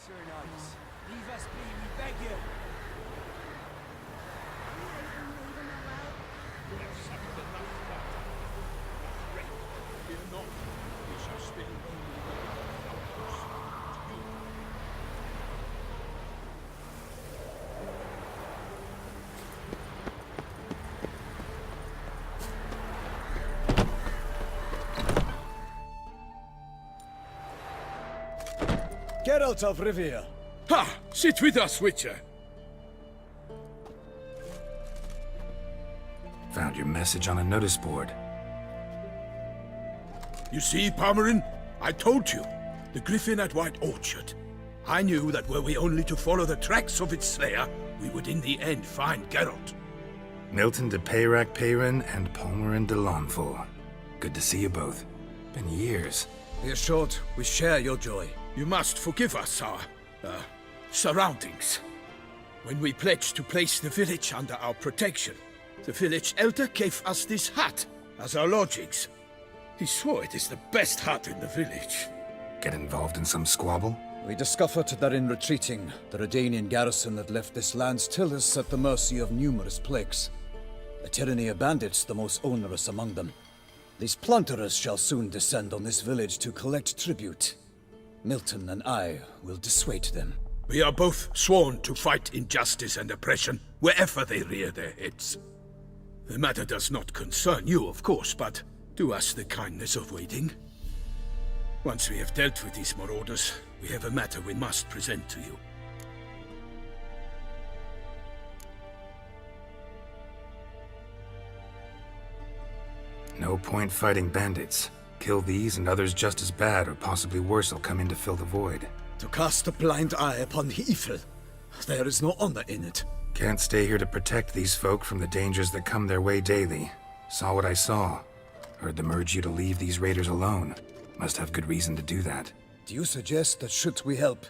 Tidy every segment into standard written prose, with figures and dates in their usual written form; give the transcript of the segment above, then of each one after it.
Sir Knights, leave us be, we beg you! We have suffered enough slaughter. Great, fear not. We shall still only welcome our host to you. Geralt of Rivia. Ha! Sit with us, Witcher. Found your message on a notice board. You see, Palmerin? I told you. The griffin at White Orchard. I knew that were we only to follow the tracks of its slayer, we would in the end find Geralt. Milton de Peyrac Peyrin and Palmerin de Lawnful. Good to see you both. Been years. Be assured, we share your joy. You must forgive us our, surroundings. When we pledged to place the village under our protection, the village elder gave us this hut as our lodgings. He swore it is the best hut in the village. Get involved in some squabble? We discovered that in retreating, the Redanian garrison that left this land still is at the mercy of numerous plagues. A tyranny of bandits, the most onerous among them. These plunderers shall soon descend on this village to collect tribute. Milton and I will dissuade them. We are both sworn to fight injustice and oppression wherever they rear their heads. The matter does not concern you, of course, but do us the kindness of waiting. Once we have dealt with these marauders, we have a matter we must present to you. No point fighting bandits. Kill these and others just as bad or possibly worse will come in to fill the void. To cast a blind eye upon the evil. There is no honor in it. Can't stay here to protect these folk from the dangers that come their way daily. Saw what I saw. Heard them urge you to leave these raiders alone. Must have good reason to do that. Do you suggest that should we help,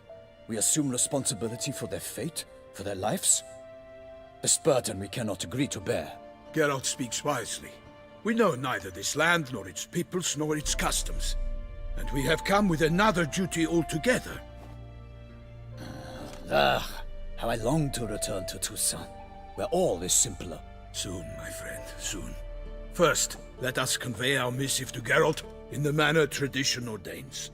we assume responsibility for their fate, for their lives? This burden we cannot agree to bear. Geralt speaks wisely. We know neither this land, nor its peoples, nor its customs. And we have come with another duty altogether. How I long to return to Toussaint, where all is simpler. Soon, my friend, soon. First, let us convey our missive to Geralt, in the manner tradition ordains.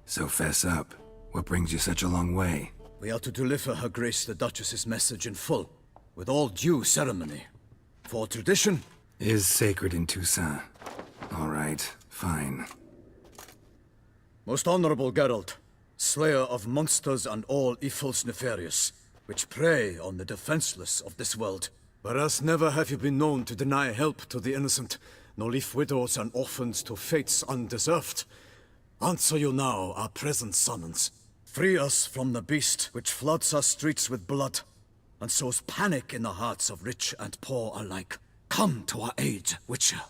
So fess up. What brings you such a long way? We are to deliver Her Grace the Duchess's message in full, with all due ceremony. For tradition Is sacred in Toussaint. All right, fine. Most honorable Geralt, slayer of monsters and all evils nefarious, which prey on the defenseless of this world. Whereas never have you been known to deny help to the innocent, nor leave widows and orphans to fates undeserved. Answer you now our present summons. Free us from the beast which floods our streets with blood, and sows panic in the hearts of rich and poor alike. Come to our aid, Witcher.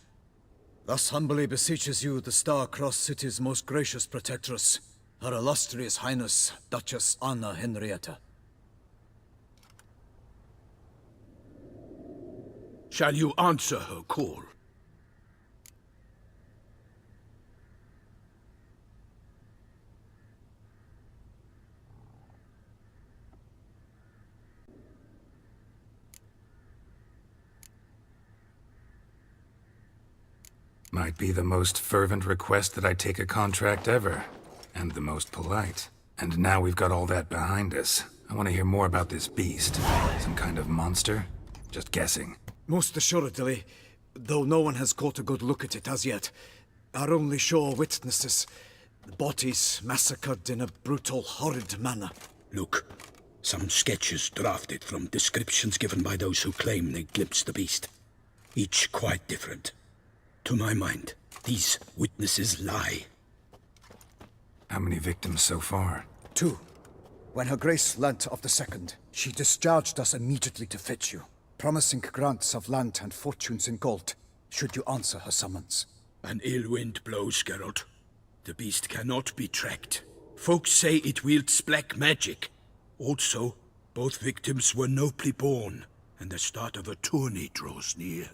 Thus humbly beseeches you the Star-Crossed City's most gracious protectress, Her Illustrious Highness, Duchess Anna Henrietta. Shall you answer her call? Might be the most fervent request that I take a contract ever. And the most polite. And now we've got all that behind us. I want to hear more about this beast. Some kind of monster? Just guessing. Most assuredly, though no one has caught a good look at it as yet. Our only sure witnesses, the bodies massacred in a brutal, horrid manner. Look, some sketches drafted from descriptions given by those who claim they glimpsed the beast. Each quite different. To my mind, these witnesses lie. How many victims so far? 2. When Her Grace learnt of the second, she discharged us immediately to fetch you, promising grants of land and fortunes in gold, should you answer her summons. An ill wind blows, Geralt. The beast cannot be tracked. Folks say it wields black magic. Also, both victims were nobly born, and the start of a tourney draws near.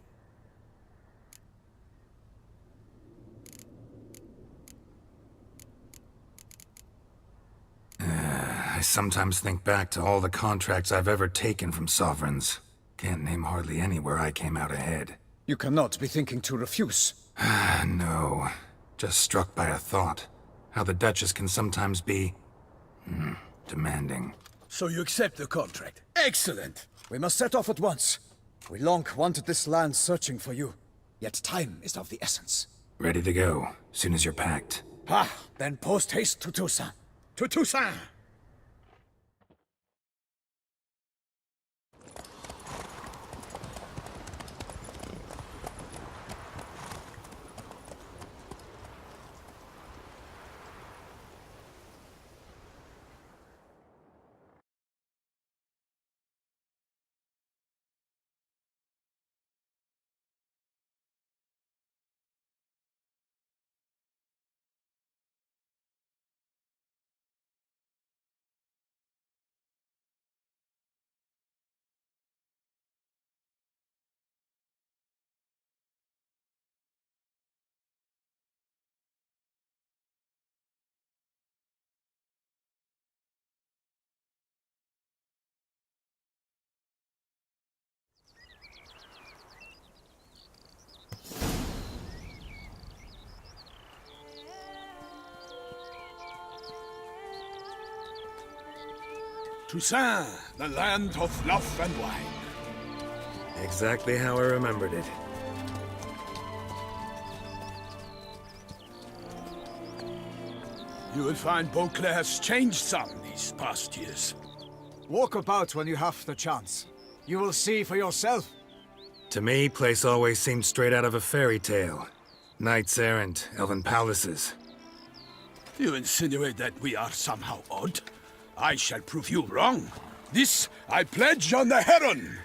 I sometimes think back to all the contracts I've ever taken from sovereigns. Can't name hardly any where I came out ahead. You cannot be thinking to refuse. No. Just struck by a thought. How the Duchess can sometimes be... demanding. So you accept the contract? Excellent! We must set off at once. We long wanted this land searching for you, yet time is of the essence. Ready to go, soon as you're packed. Then post haste to Toussaint. To Toussaint! Toussaint, the land of love and wine. Exactly how I remembered it. You will find Beauclair has changed some these past years. Walk about when you have the chance. You will see for yourself. To me, place always seemed straight out of a fairy tale. Knights errant, elven palaces. You insinuate that we are somehow odd? I shall prove you wrong. This I pledge on the Heron!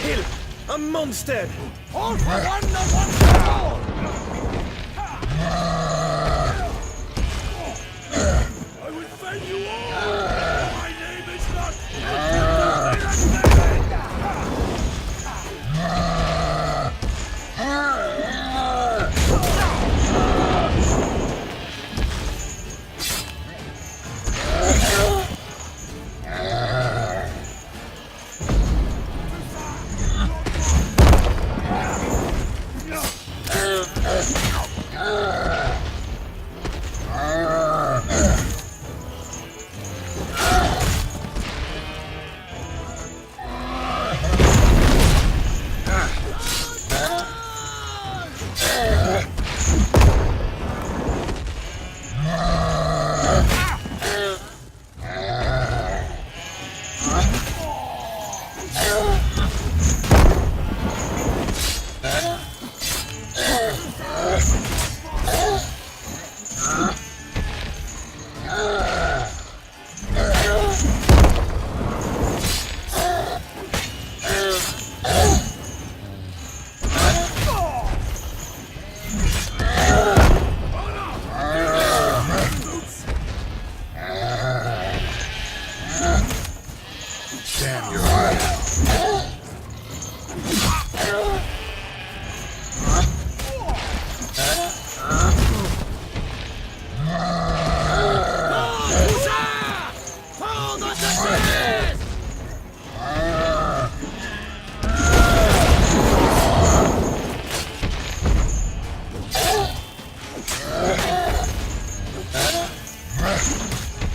kill a monster! All for one and one for all! I will find you all! My name is not... Damn your eyes.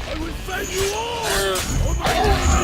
I will find you all! Oh my goodness!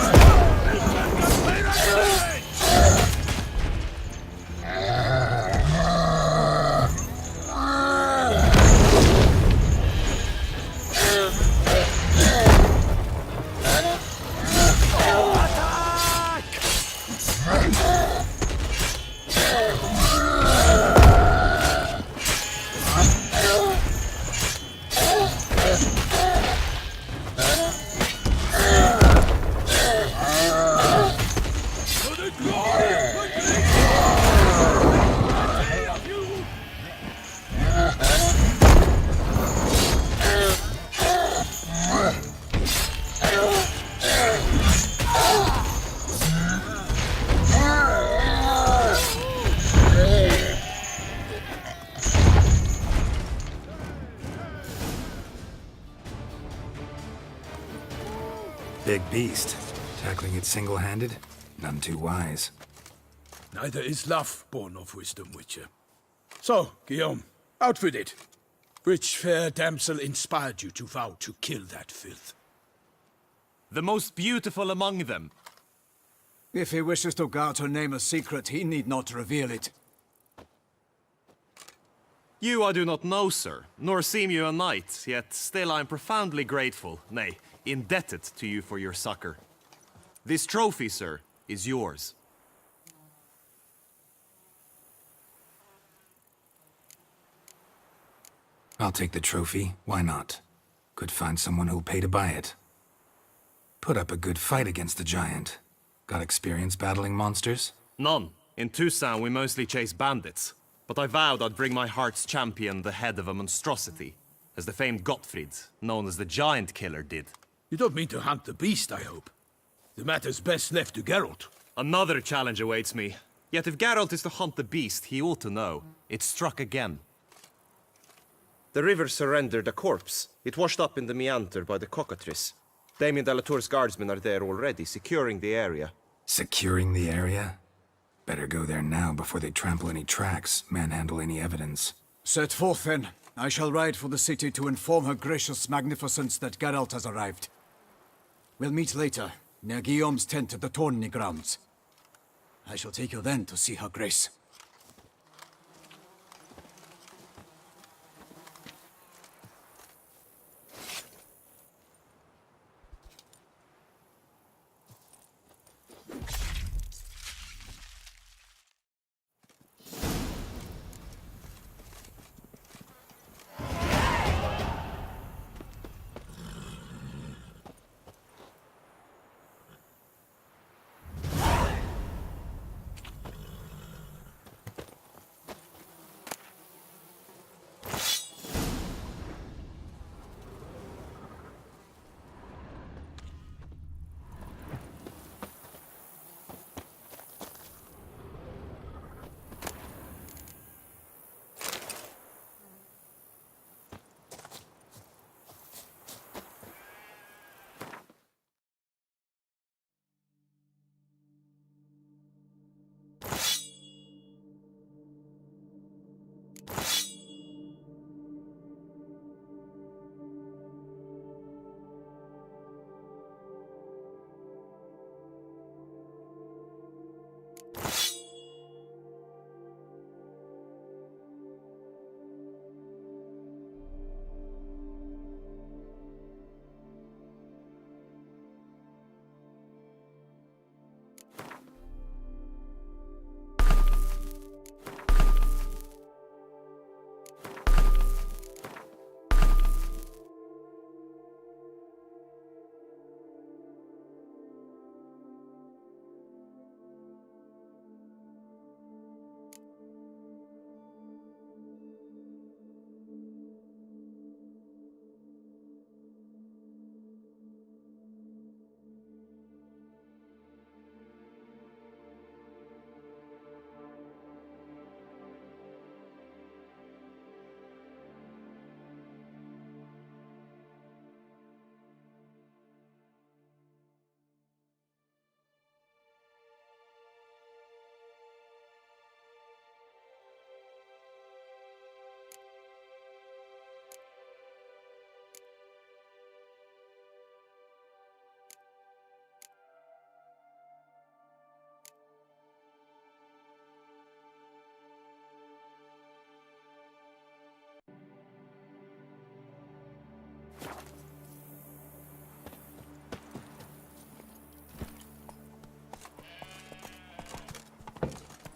Big beast. Tackling it single-handed? None too wise. Neither is love born of wisdom, Witcher. So, Guillaume, out with it. Which fair damsel inspired you to vow to kill that filth? The most beautiful among them. If he wishes to guard her name a secret, he need not reveal it. You I do not know, sir, nor seem you a knight, yet still I am profoundly grateful, nay, indebted to you for your succor. This trophy, sir, is yours. I'll take the trophy. Why not? Could find someone who'll pay to buy it. Put up a good fight against the giant. Got experience battling monsters? None. In Toussaint we mostly chase bandits. But I vowed I'd bring my heart's champion the head of a monstrosity, as the famed Gottfried, known as the Giant Killer, did. You don't mean to hunt the beast, I hope. The matter's best left to Geralt. Another challenge awaits me. Yet if Geralt is to hunt the beast, he ought to know. It struck again. The river surrendered a corpse. It washed up in the meander by the cockatrice. Damien Delatour's guardsmen are there already, securing the area. Securing the area? Better go there now before they trample any tracks, manhandle any evidence. Set forth, then. I shall ride for the city to inform her gracious magnificence that Geralt has arrived. We'll meet later, near Guillaume's tent at the Tourney grounds. I shall take you then to see her grace.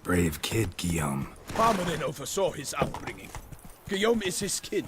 Brave kid, Guillaume. Parmelin oversaw his upbringing. Guillaume is his kin.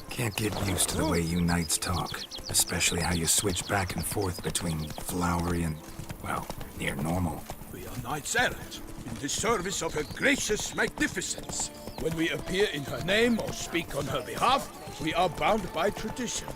Can't get used to the way you knights talk, especially how you switch back and forth between flowery and, well, near normal. We are knights errant, in the service of her gracious magnificence. When we appear in her name or speak on her behalf, we are bound by tradition.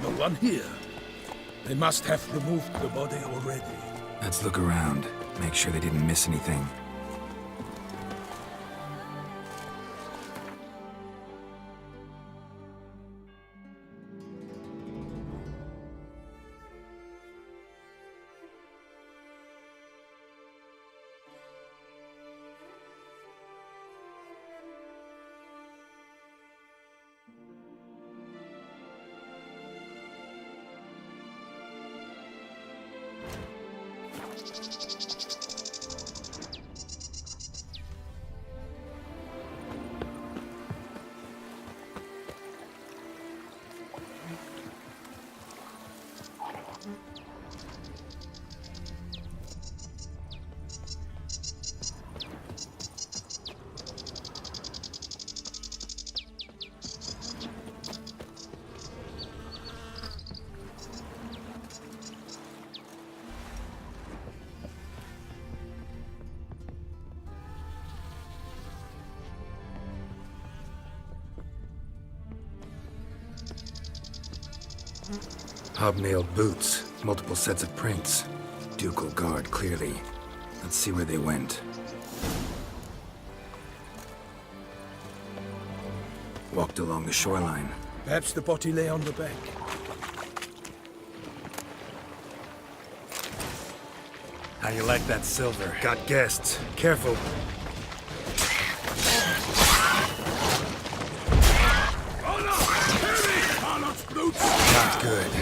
No one here. They must have removed the body already. Let's look around, make sure they didn't miss anything. Hobnailed boots, multiple sets of prints. Ducal guard, clearly. Let's see where they went. Walked along the shoreline. Perhaps the body lay on the bank. How you like that silver? Got guests. Careful. Not good.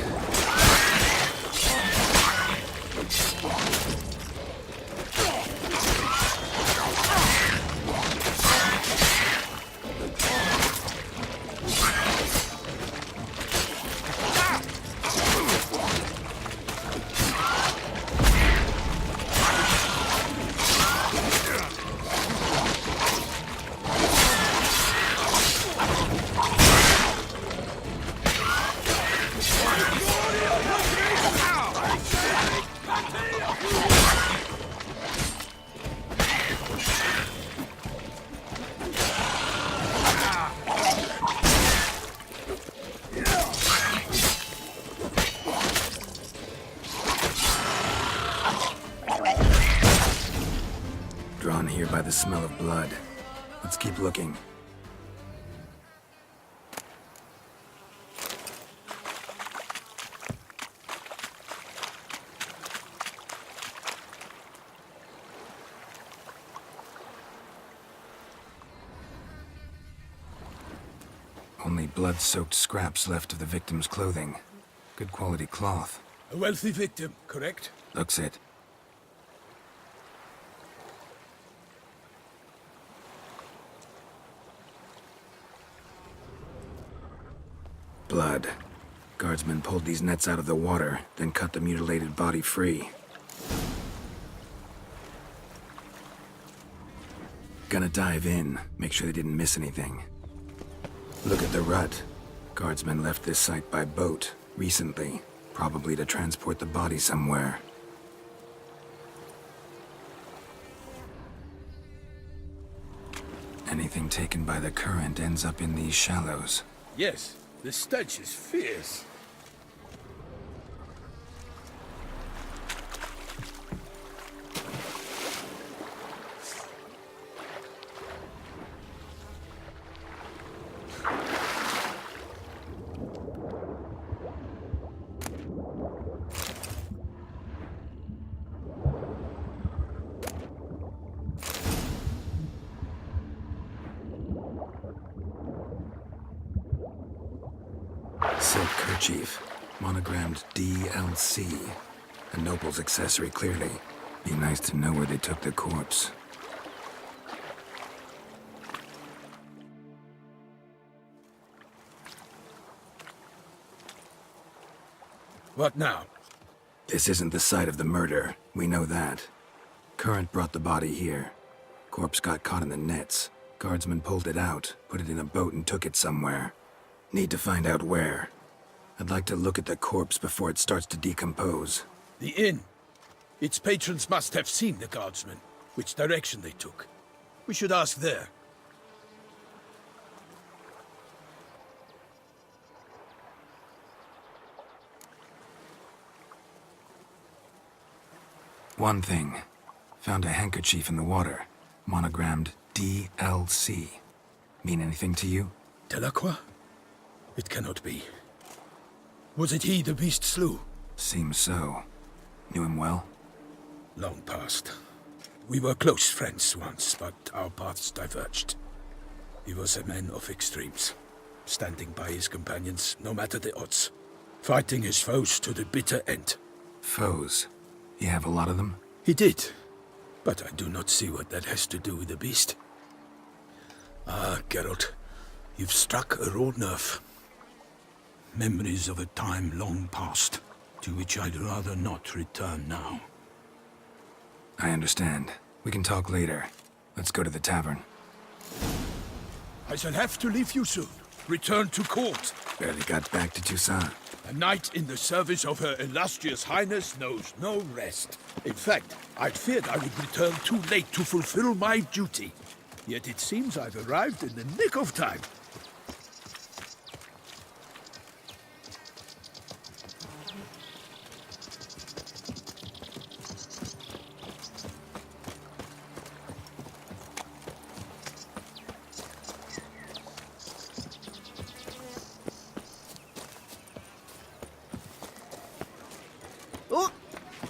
Drawn here by the smell of blood. Let's keep looking. Only blood-soaked scraps left of the victim's clothing. Good quality cloth. A wealthy victim, correct? Looks it. Blood. Guardsmen pulled these nets out of the water, then cut the mutilated body free. Gonna dive in, make sure they didn't miss anything. Look at the rut. Guardsmen left this site by boat, recently, probably to transport the body somewhere. Anything taken by the current ends up in these shallows. Yes. The stench is fierce. silk kerchief, monogrammed DLC. A noble's accessory, clearly. Be nice to know where they took the corpse. What now? This isn't the site of the murder. We know that. Current brought the body here. Corpse got caught in the nets. Guardsmen pulled it out, put it in a boat and took it somewhere. Need to find out where. I'd like to look at the corpse before it starts to decompose. The inn. Its patrons must have seen the guardsmen, which direction they took. We should ask there. One thing. Found a handkerchief in the water. Monogrammed DLC. Mean anything to you? Delacroix? It cannot be. Was it he the beast slew? Seems so. Knew him well? Long past. We were close friends once, but our paths diverged. He was a man of extremes, standing by his companions, no matter the odds. Fighting his foes to the bitter end. Foes? You have a lot of them? He did, but I do not see what that has to do with the beast. Ah, Geralt, you've struck a raw nerve. Memories of a time long past, to which I'd rather not return now. I understand. We can talk later. Let's go to the tavern. I shall have to leave you soon. Return to court. Barely got back to Toussaint. A knight in the service of Her Illustrious Highness knows no rest. In fact, I'd feared I would return too late to fulfill my duty. Yet it seems I've arrived in the nick of time.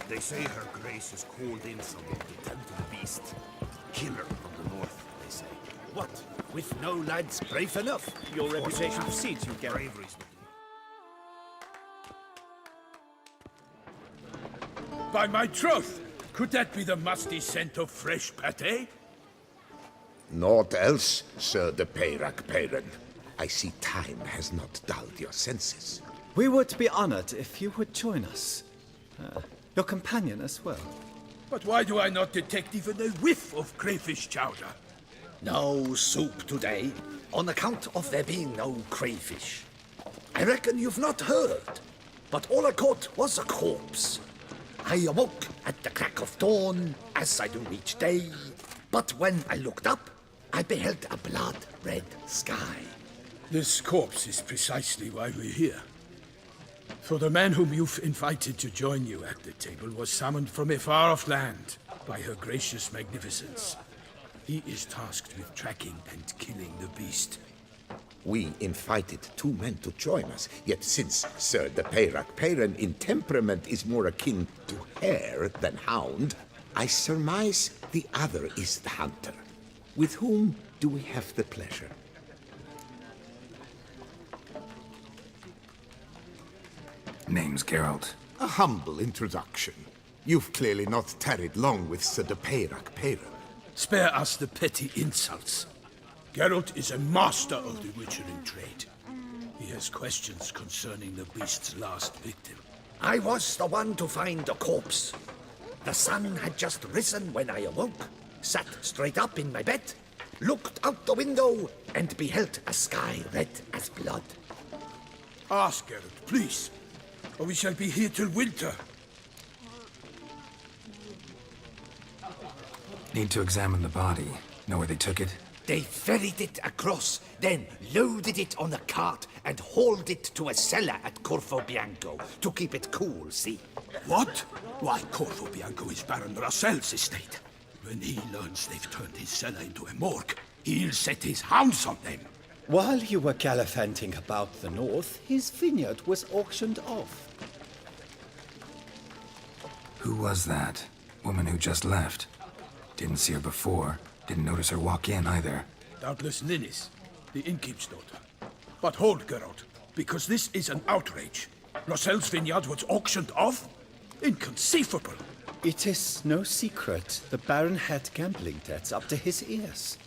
They say her grace has called in someone to tend to the beast. Killer from the north, they say. What? With no lads brave enough? Your reputation precedes you, Geralt. Bravery's By my troth, could that be the musty scent of fresh pâté? Naught else, Sir de Peyrac-Peyran. I see time has not dulled your senses. We would be honored if you would join us. Your companion as well. But why do I not detect even a whiff of crayfish chowder? No soup today, on account of there being no crayfish. I reckon you've not heard, but all I caught was a corpse. I awoke at the crack of dawn, as I do each day, but when I looked up, I beheld a blood-red sky. This corpse is precisely why we're here. For the man whom you've invited to join you at the table was summoned from a far-off land by her gracious magnificence. He is tasked with tracking and killing the beast. We invited two men to join us, yet since Sir de Peyrac-Peyran in temperament is more akin to hare than hound, I surmise the other is the hunter. With whom do we have the pleasure? Name's Geralt. A humble introduction. You've clearly not tarried long with Sir de Peyrac-Peyran. Spare us the petty insults. Geralt is a master of the witchering trade. He has questions concerning the beast's last victim. I was the one to find the corpse. The sun had just risen when I awoke, sat straight up in my bed, looked out the window, and beheld a sky red as blood. Ask Geralt, please, or we shall be here till winter. Need to examine the body. Know where they took it? They ferried it across, then loaded it on a cart and hauled it to a cellar at Corvo Bianco to keep it cool, see? What? Why, Corvo Bianco is Baron Russell's estate. When he learns they've turned his cellar into a morgue, he'll set his hounds on them. While you were gallivanting about the north, his vineyard was auctioned off. Who was that? Woman who just left. Didn't see her before. Didn't notice her walk in either. Doubtless Ninnis, the innkeep's daughter. But hold, Geralt. Because this is an outrage. Rossel's vineyard was auctioned off? Inconceivable. It is no secret the Baron had gambling debts up to his ears.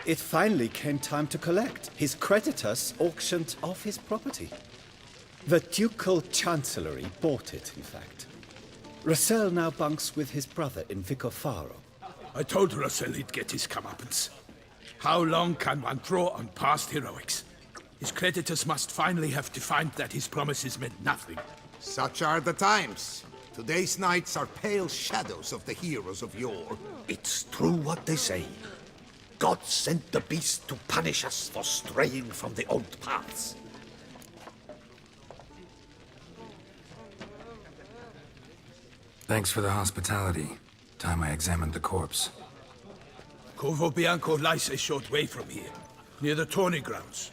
It finally came time to collect. His creditors auctioned off his property. The Ducal Chancellery bought it, in fact. Rossel now bunks with his brother in Vicofaro. I told Rossel he'd get his comeuppance. How long can one draw on past heroics? His creditors must finally have defined that his promises meant nothing. Such are the times. Today's knights are pale shadows of the heroes of yore. It's true what they say. God sent the beast to punish us for straying from the old paths. Thanks for the hospitality. Time I examined the corpse. Corvo Bianco lies a short way from here, near the tourney grounds.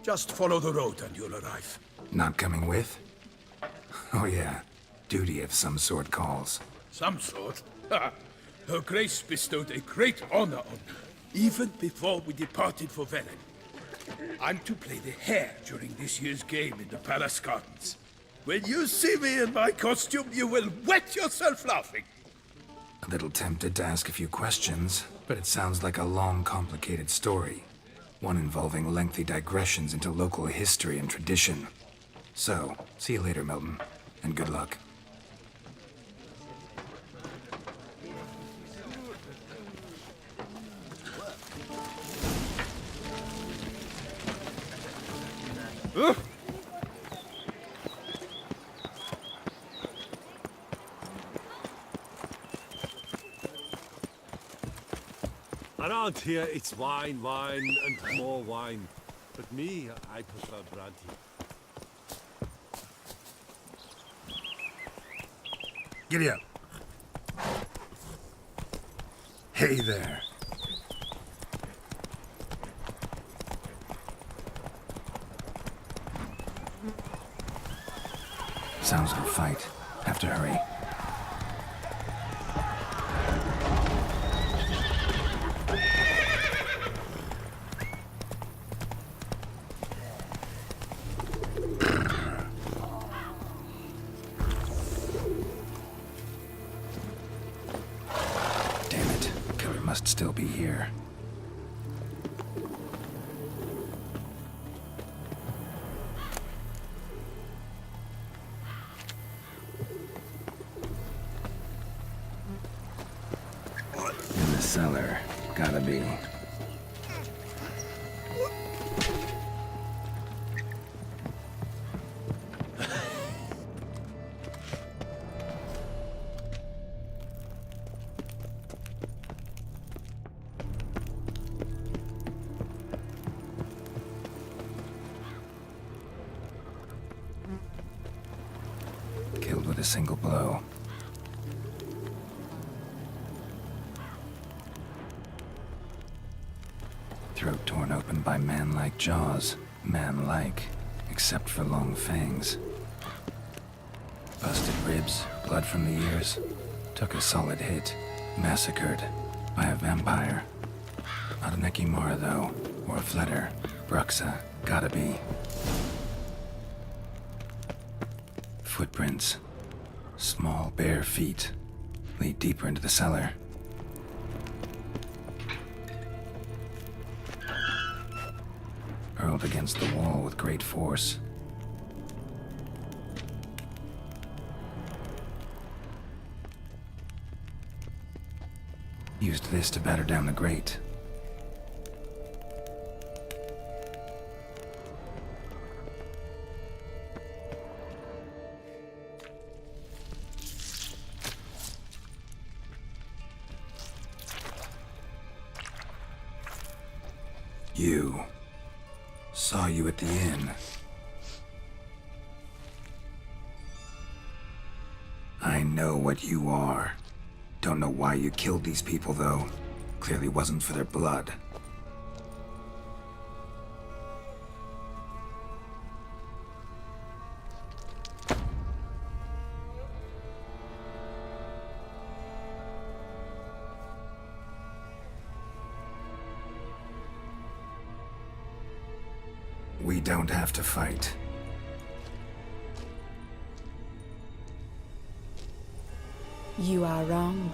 Just follow the road and you'll arrive. Not coming with? Oh yeah, duty of some sort calls. Some sort? Ha! Her Grace bestowed a great honor on me, even before we departed for Velen. I'm to play the hare during this year's game in the palace gardens. When you see me in my costume, you will wet yourself laughing. A little tempted to ask a few questions, but it sounds like a long, complicated story. One involving lengthy digressions into local history and tradition. So, see you later, Milton, and good luck. Around here, it's wine, wine, and more wine. But me, I prefer brandy. Giddy up. Hey there. Sounds like a fight. Have to hurry. Damn it. Killer must still be here. In the cellar. Gotta be. Killed with a single blow. Throat torn open by man-like jaws. Man-like, except for long fangs. Busted ribs, blood from the ears. Took a solid hit. Massacred by a vampire. Not an Ekimara, though, or a Fletter. Bruxa, gotta be. Footprints. Small, bare feet. Lead deeper into the cellar. Hurled against the wall with great force. Used this to batter down the grate. You. Saw you at the inn. I know what you are. Don't know why you killed these people, though. Clearly wasn't for their blood. We don't have to fight. You are wrong.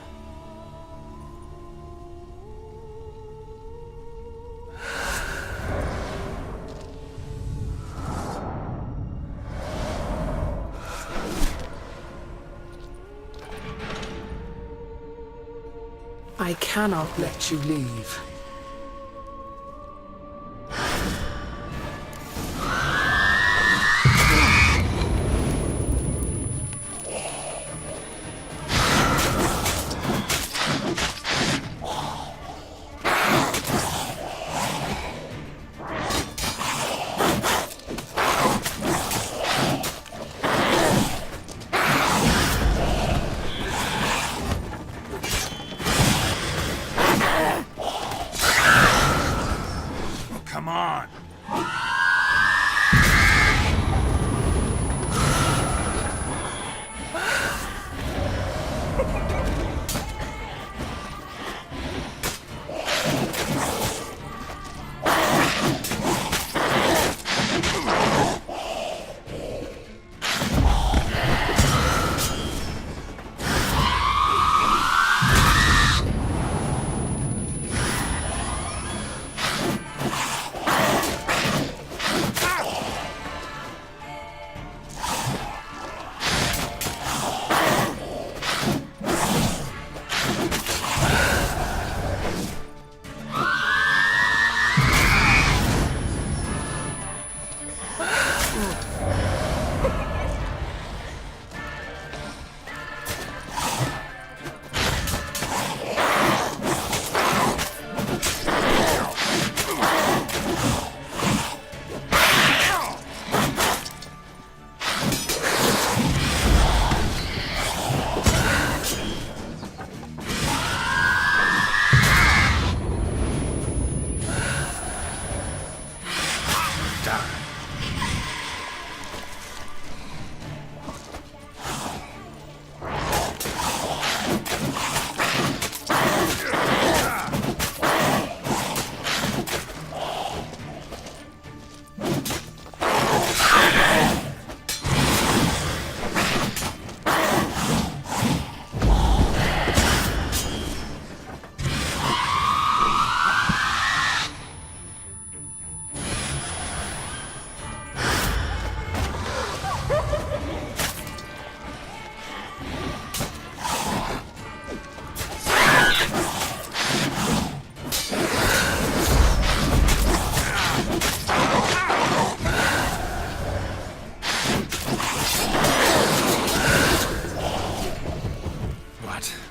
I cannot let you leave. Come on!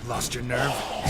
Lost your nerve?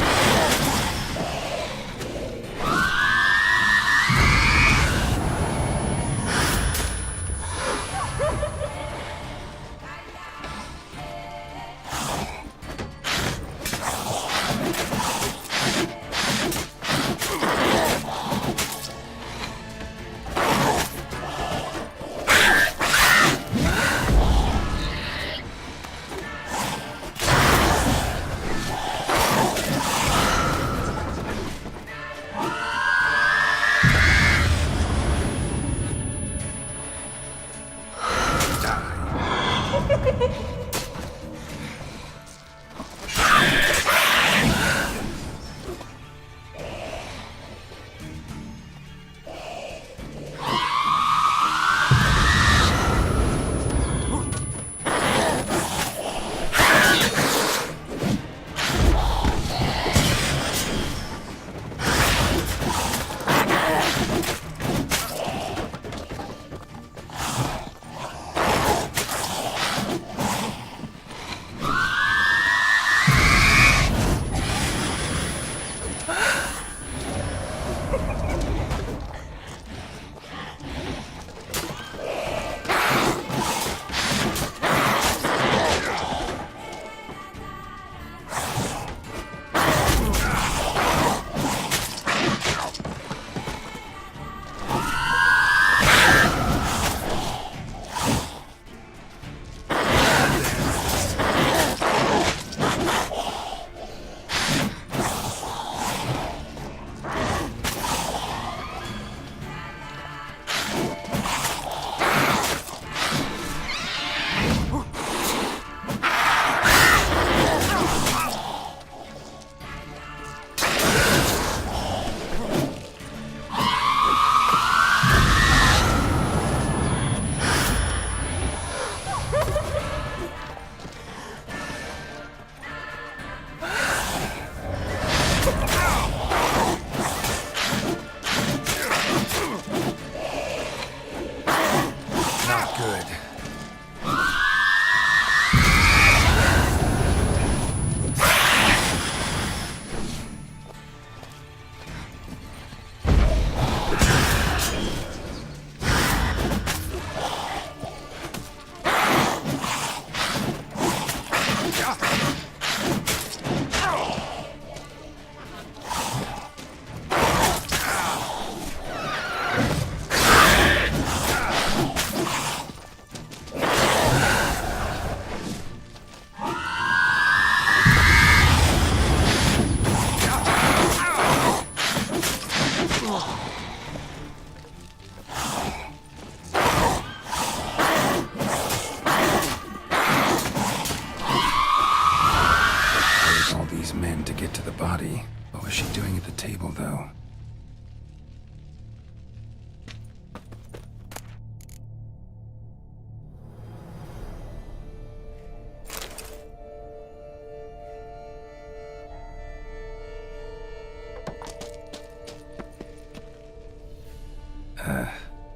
body. What was she doing at the table, though?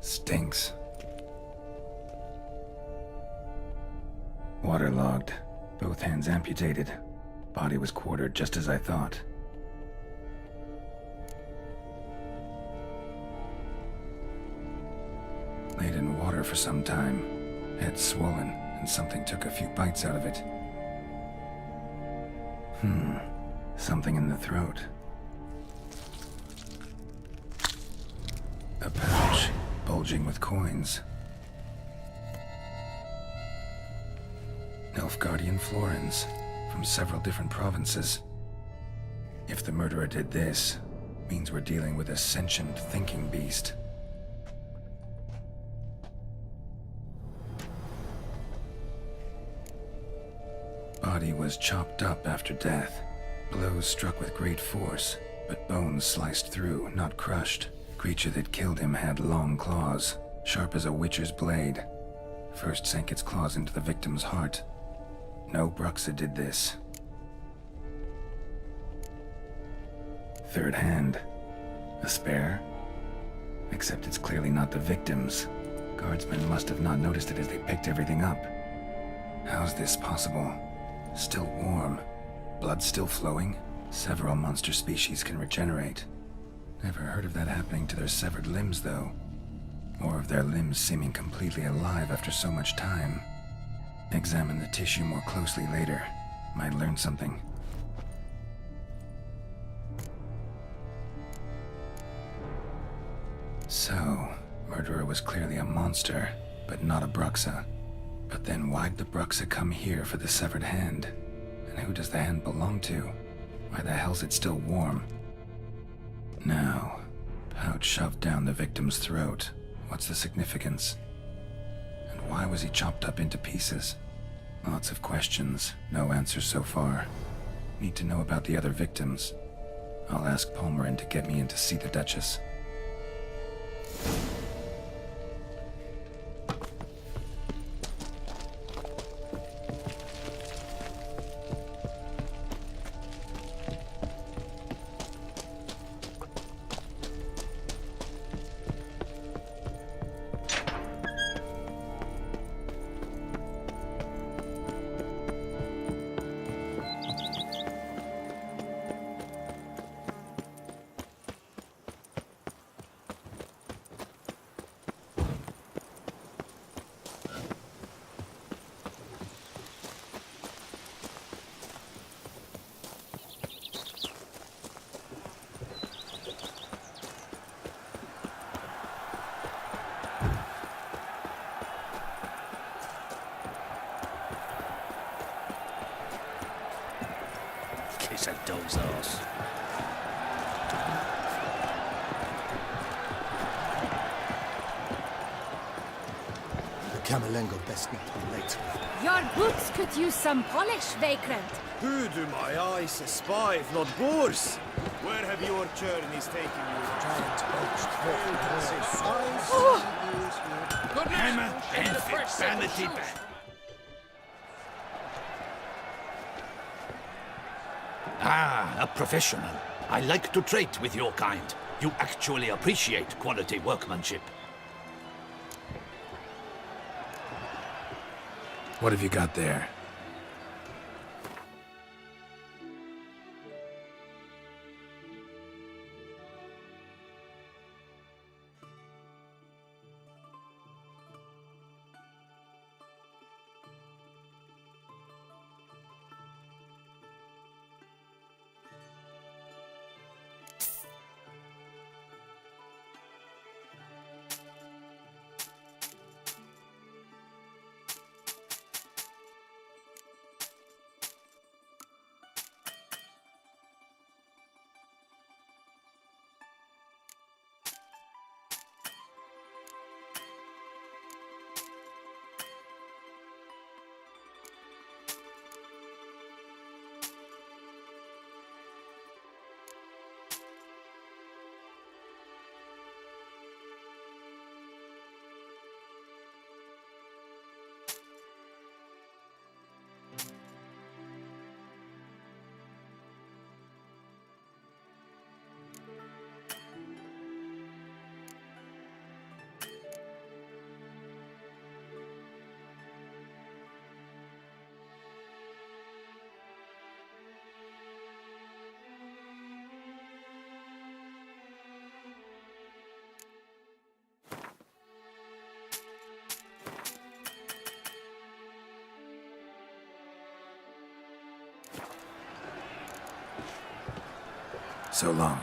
Stinks. Waterlogged. Both hands amputated. Body was quartered just as I thought. Laid in water for some time. Head swollen, and something took a few bites out of it. Something in the throat. A pouch, bulging with coins. Nilfgaardian florins, from several different provinces. If the murderer did this, means we're dealing with a sentient thinking beast. Body was chopped up after death. Blows struck with great force, but bones sliced through, not crushed. Creature that killed him had long claws, sharp as a witcher's blade. First sank its claws into the victim's heart. No Bruxa did this. Third hand. A spare? Except it's clearly not the victim's. Guardsmen must have not noticed it as they picked everything up. How's this possible? Still warm. Blood still flowing? Several monster species can regenerate. Never heard of that happening to their severed limbs, though. Or of their limbs seeming completely alive after so much time. Examine the tissue more closely later. Might learn something. So, murderer was clearly a monster, but not a Bruxa. But then why'd the Bruxa come here for the severed hand? And who does the hand belong to? Why the hell's it still warm? Now, pouch shoved down the victim's throat. What's the significance? And why was he chopped up into pieces? Lots of questions, no answers so far. Need to know about the other victims. I'll ask Palmerin to get me in to see the Duchess. Kiss a dog's ass. The Camerlengo best not be late. Your boots could use some polish, Vagrant. Who do my eyes espy if not boors? Where have your journeys taken you? Giant poached Good hammer and vanity back. Ah, a professional. I like to trade with your kind. You actually appreciate quality workmanship. What have you got there? So long.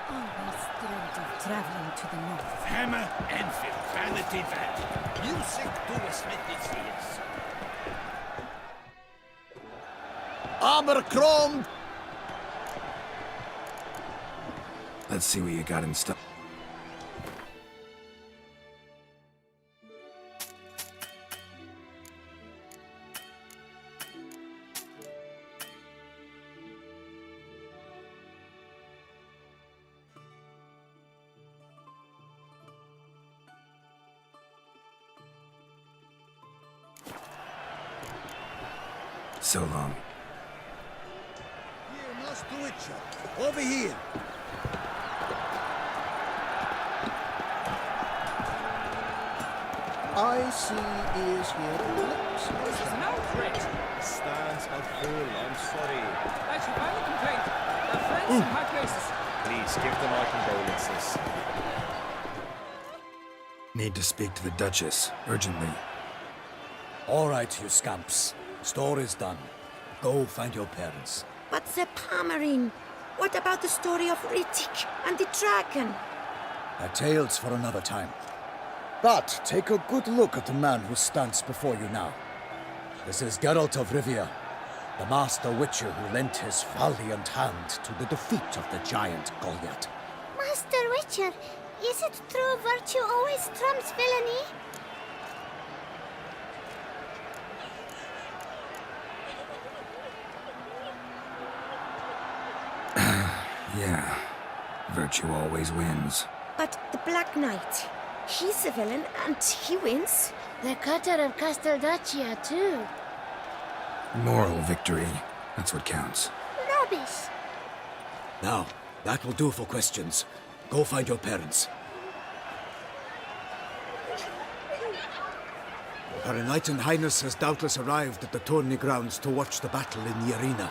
Always dreamt of traveling to the north. Hammer, Enfield, vanity van. Music to a smithy's ears. Armor chrome! Let's see what you got in stuff. So long. Here, Master Witcher. Over here. I see ears here. Lips. This is an outrage. Stands are full, I'm sorry. I should file a complaint. They're friends in high places. Please give them our condolences. Need to speak to the Duchess, urgently. All right, you scamps. Store is done. Go find your parents. But the Pomerine, what about the story of Rittik and the dragon? A tale's for another time. But take a good look at the man who stands before you now. This is Geralt of Rivia, the Master Witcher who lent his valiant hand to the defeat of the giant Goliath. Master Witcher, is it true virtue always trumps villainy? Yeah. Virtue always wins. But the Black Knight, he's a villain and he wins. The cutter of Castelduccia, too. Moral victory. That's what counts. Rubbish. Now, that will do for questions. Go find your parents. Her Enlightened Highness has doubtless arrived at the tourney grounds to watch the battle in the arena.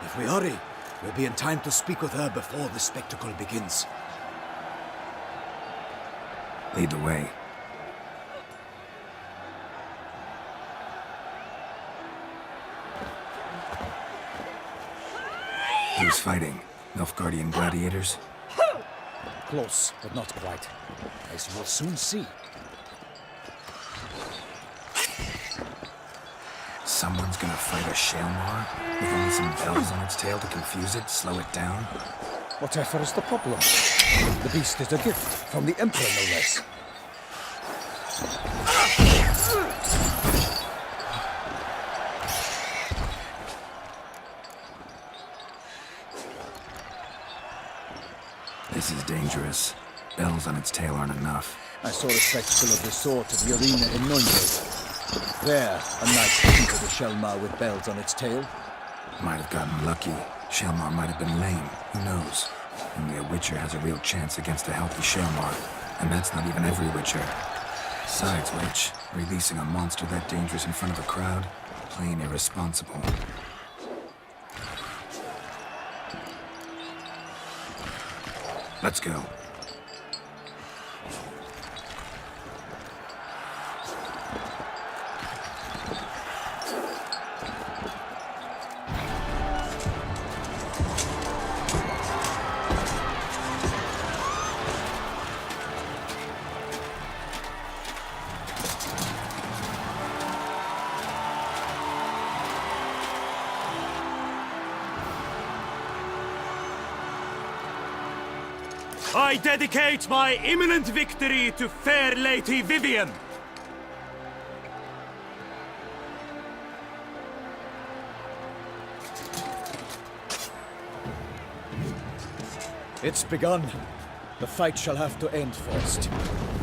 If we hurry, we'll be in time to speak with her before the spectacle begins. Lead the way. Who's fighting? Nilfgaardian gladiators? Close, but not quite. As you will soon see. Someone's gonna fight a Shalmar with only some bells on its tail to confuse it, slow it down? Whatever is the problem? The beast is a gift from the Emperor, no less. This is dangerous. Bells on its tail aren't enough. I saw a spectacle of the sort at the arena in Nuremberg. There, a knight defeated a Shalmar with bells on its tail. Might have gotten lucky. Shalmar might have been lame. Who knows? Only a Witcher has a real chance against a healthy Shalmar. And that's not even every Witcher. Besides which, releasing a monster that dangerous in front of a crowd? Plain irresponsible. Let's go. I dedicate my imminent victory to fair Lady Vivian. It's begun. The fight shall have to end first.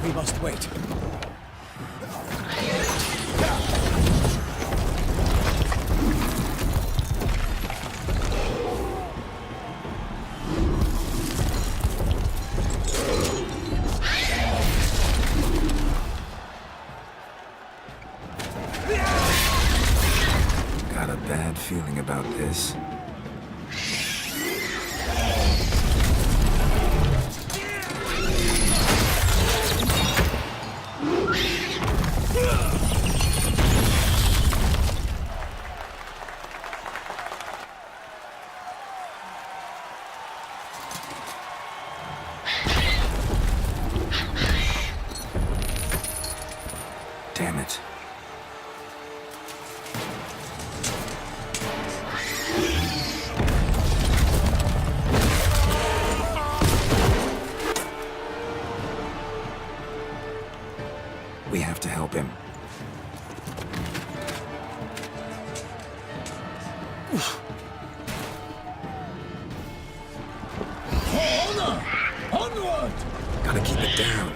We must wait. Got a bad feeling about this. to help him. Honor! Onward! Gotta keep it down.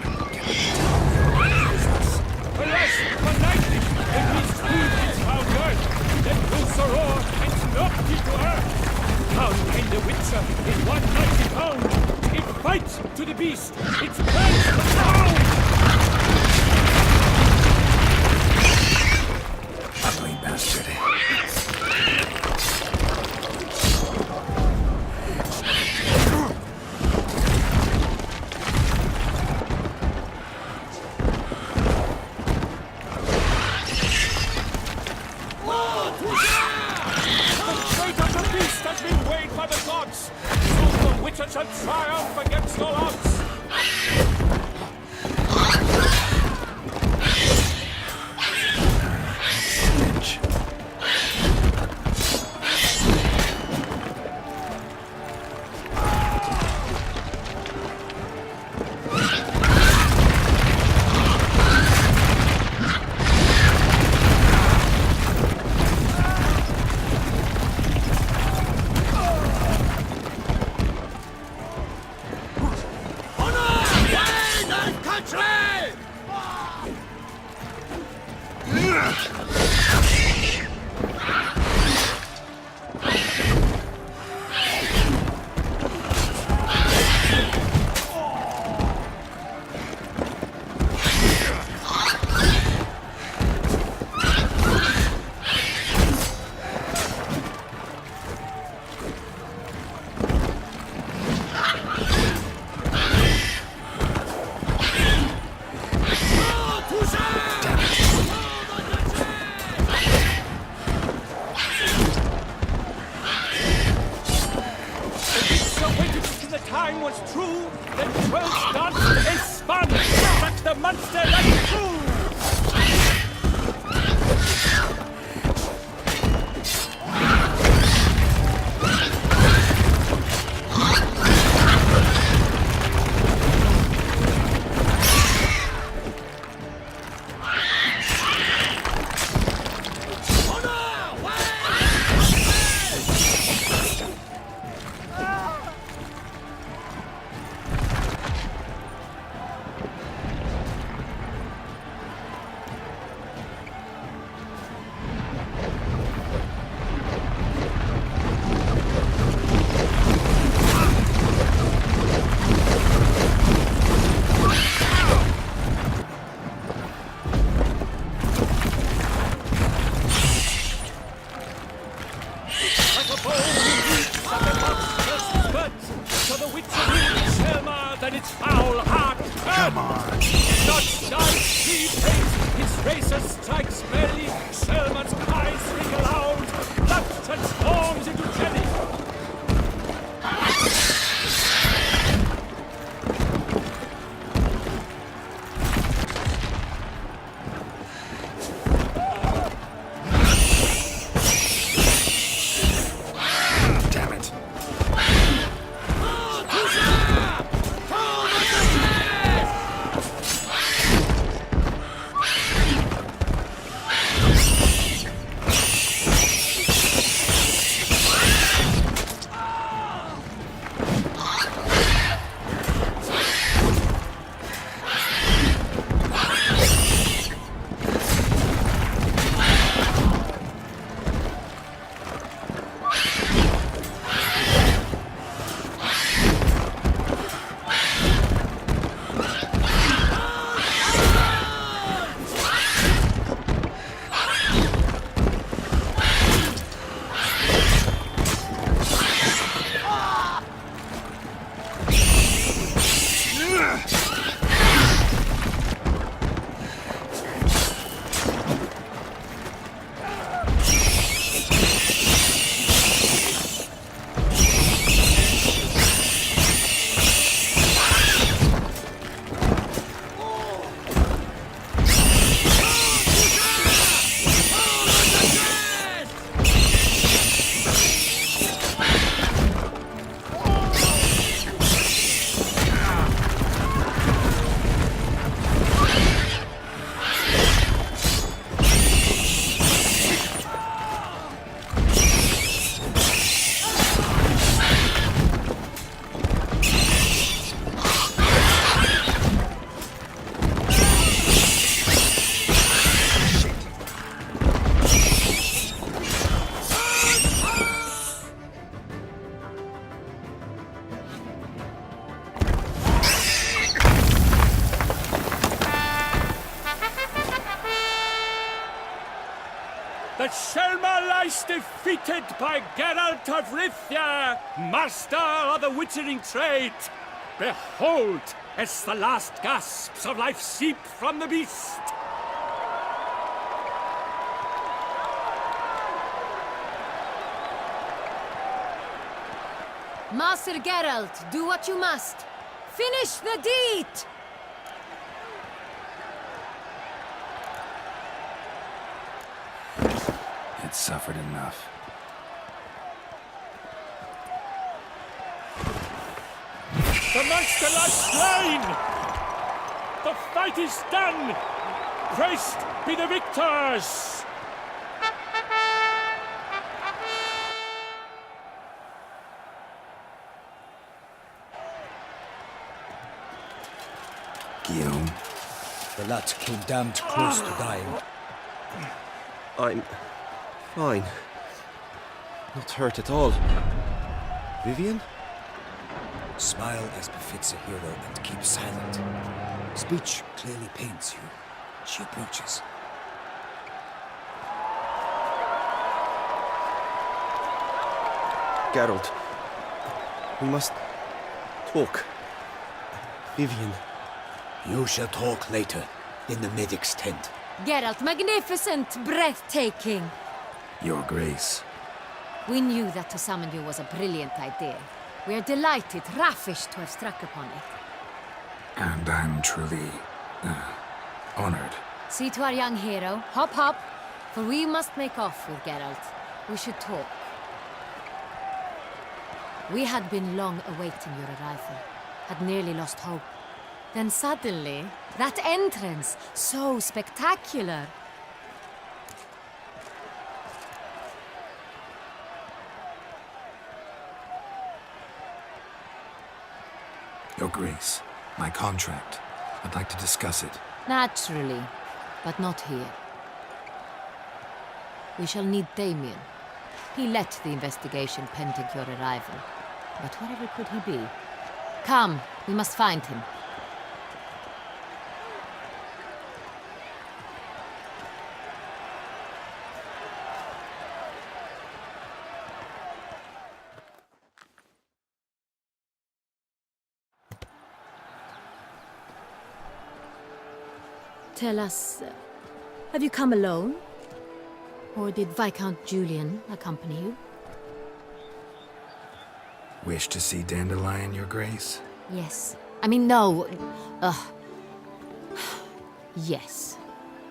Alas, verneintlich, der Beast ruht ins Faulgeld, der große Rohr and not to earth. Down came the Witcher in 190 pound. It fights to the beast. It's plans to down. Ugly bastard. Shall triumph against all odds. Time was true, then 12 gods and spun, but the monster like true. that Selma lies defeated by Geralt of Rivia, master of the witchering trade. Behold, as the last gasps of life seep from the beast. Master Geralt, do what you must. Finish the deed! It's suffered enough. The monster lies slain! The fight is done! Praised be the victors! Guillaume? The lad came damned close to dying. I'm fine. Not hurt at all. Vivian? Smile as befits a hero and keep silent. Speech clearly pains you. She approaches. Geralt, we must talk. Vivian. You shall talk later, in the medic's tent. Geralt, magnificent, breathtaking. Your Grace. We knew that to summon you was a brilliant idea. We are delighted, ravished to have struck upon it. And I'm truly honored. See to our young hero. Hop, hop. For we must make off with Geralt. We should talk. We had been long awaiting your arrival. Had nearly lost hope. Then suddenly, that entrance, so spectacular. Your Grace, my contract. I'd like to discuss it. Naturally, but not here. We shall need Damien. He led the investigation pending your arrival. But wherever could he be? Come, we must find him. Tell us, have you come alone? Or did Viscount Julian accompany you? Wish to see Dandelion, Your Grace? Yes. I mean, no. Yes.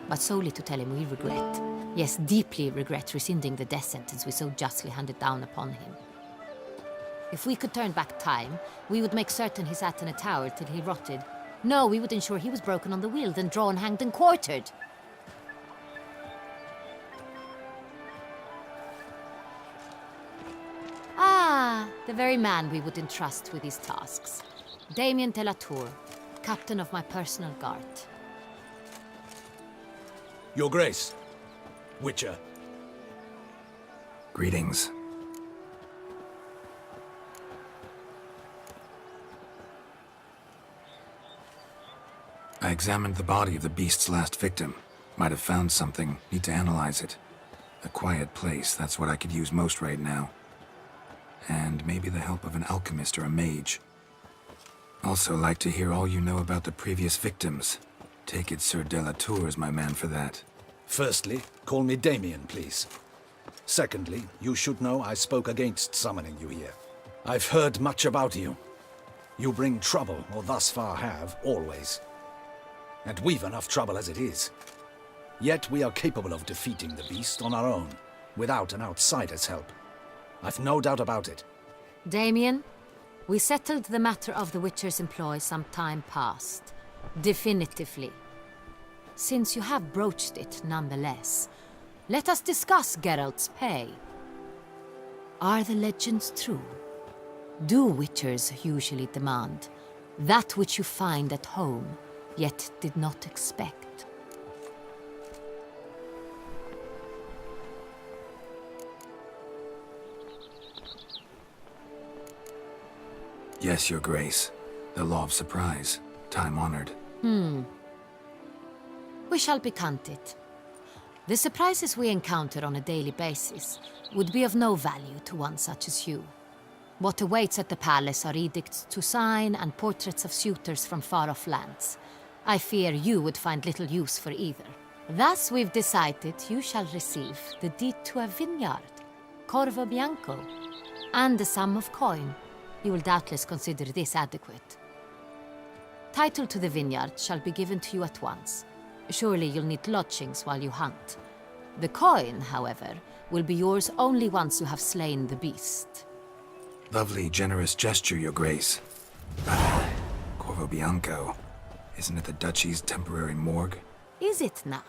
But solely to tell him we regret. Yes, deeply regret rescinding the death sentence we so justly handed down upon him. If we could turn back time, we would make certain he sat in a tower till he rotted. No, we would ensure he was broken on the wheel, then drawn, hanged, and quartered. Ah, the very man we would entrust with these tasks. Damien de la Tour, captain of my personal guard. Your Grace. Witcher. Greetings. I examined the body of the beast's last victim. Might have found something. Need to analyze it. A quiet place, that's what I could use most right now. And maybe the help of an alchemist or a mage. Also like to hear all you know about the previous victims. Take it Sir de la Tour is my man for that. Firstly, call me Damien, please. Secondly, you should know I spoke against summoning you here. I've heard much about you. You bring trouble, or thus far have, always. And we've enough trouble as it is. Yet we are capable of defeating the beast on our own, without an outsider's help. I've no doubt about it. Damien, we settled the matter of the Witcher's employ some time past. Definitively. Since you have broached it nonetheless, let us discuss Geralt's pay. Are the legends true? Do Witchers usually demand that which you find at home, yet did not expect? Yes, Your Grace. The law of surprise. Time-honored. We shall be content. The surprises we encounter on a daily basis would be of no value to one such as you. What awaits at the palace are edicts to sign and portraits of suitors from far-off lands. I fear you would find little use for either. Thus we've decided you shall receive the deed to a vineyard, Corvo Bianco, and a sum of coin. You will doubtless consider this adequate. Title to the vineyard shall be given to you at once. Surely you'll need lodgings while you hunt. The coin, however, will be yours only once you have slain the beast. Lovely, generous gesture, Your Grace. Corvo Bianco. Isn't it the Duchy's temporary morgue? Is it now?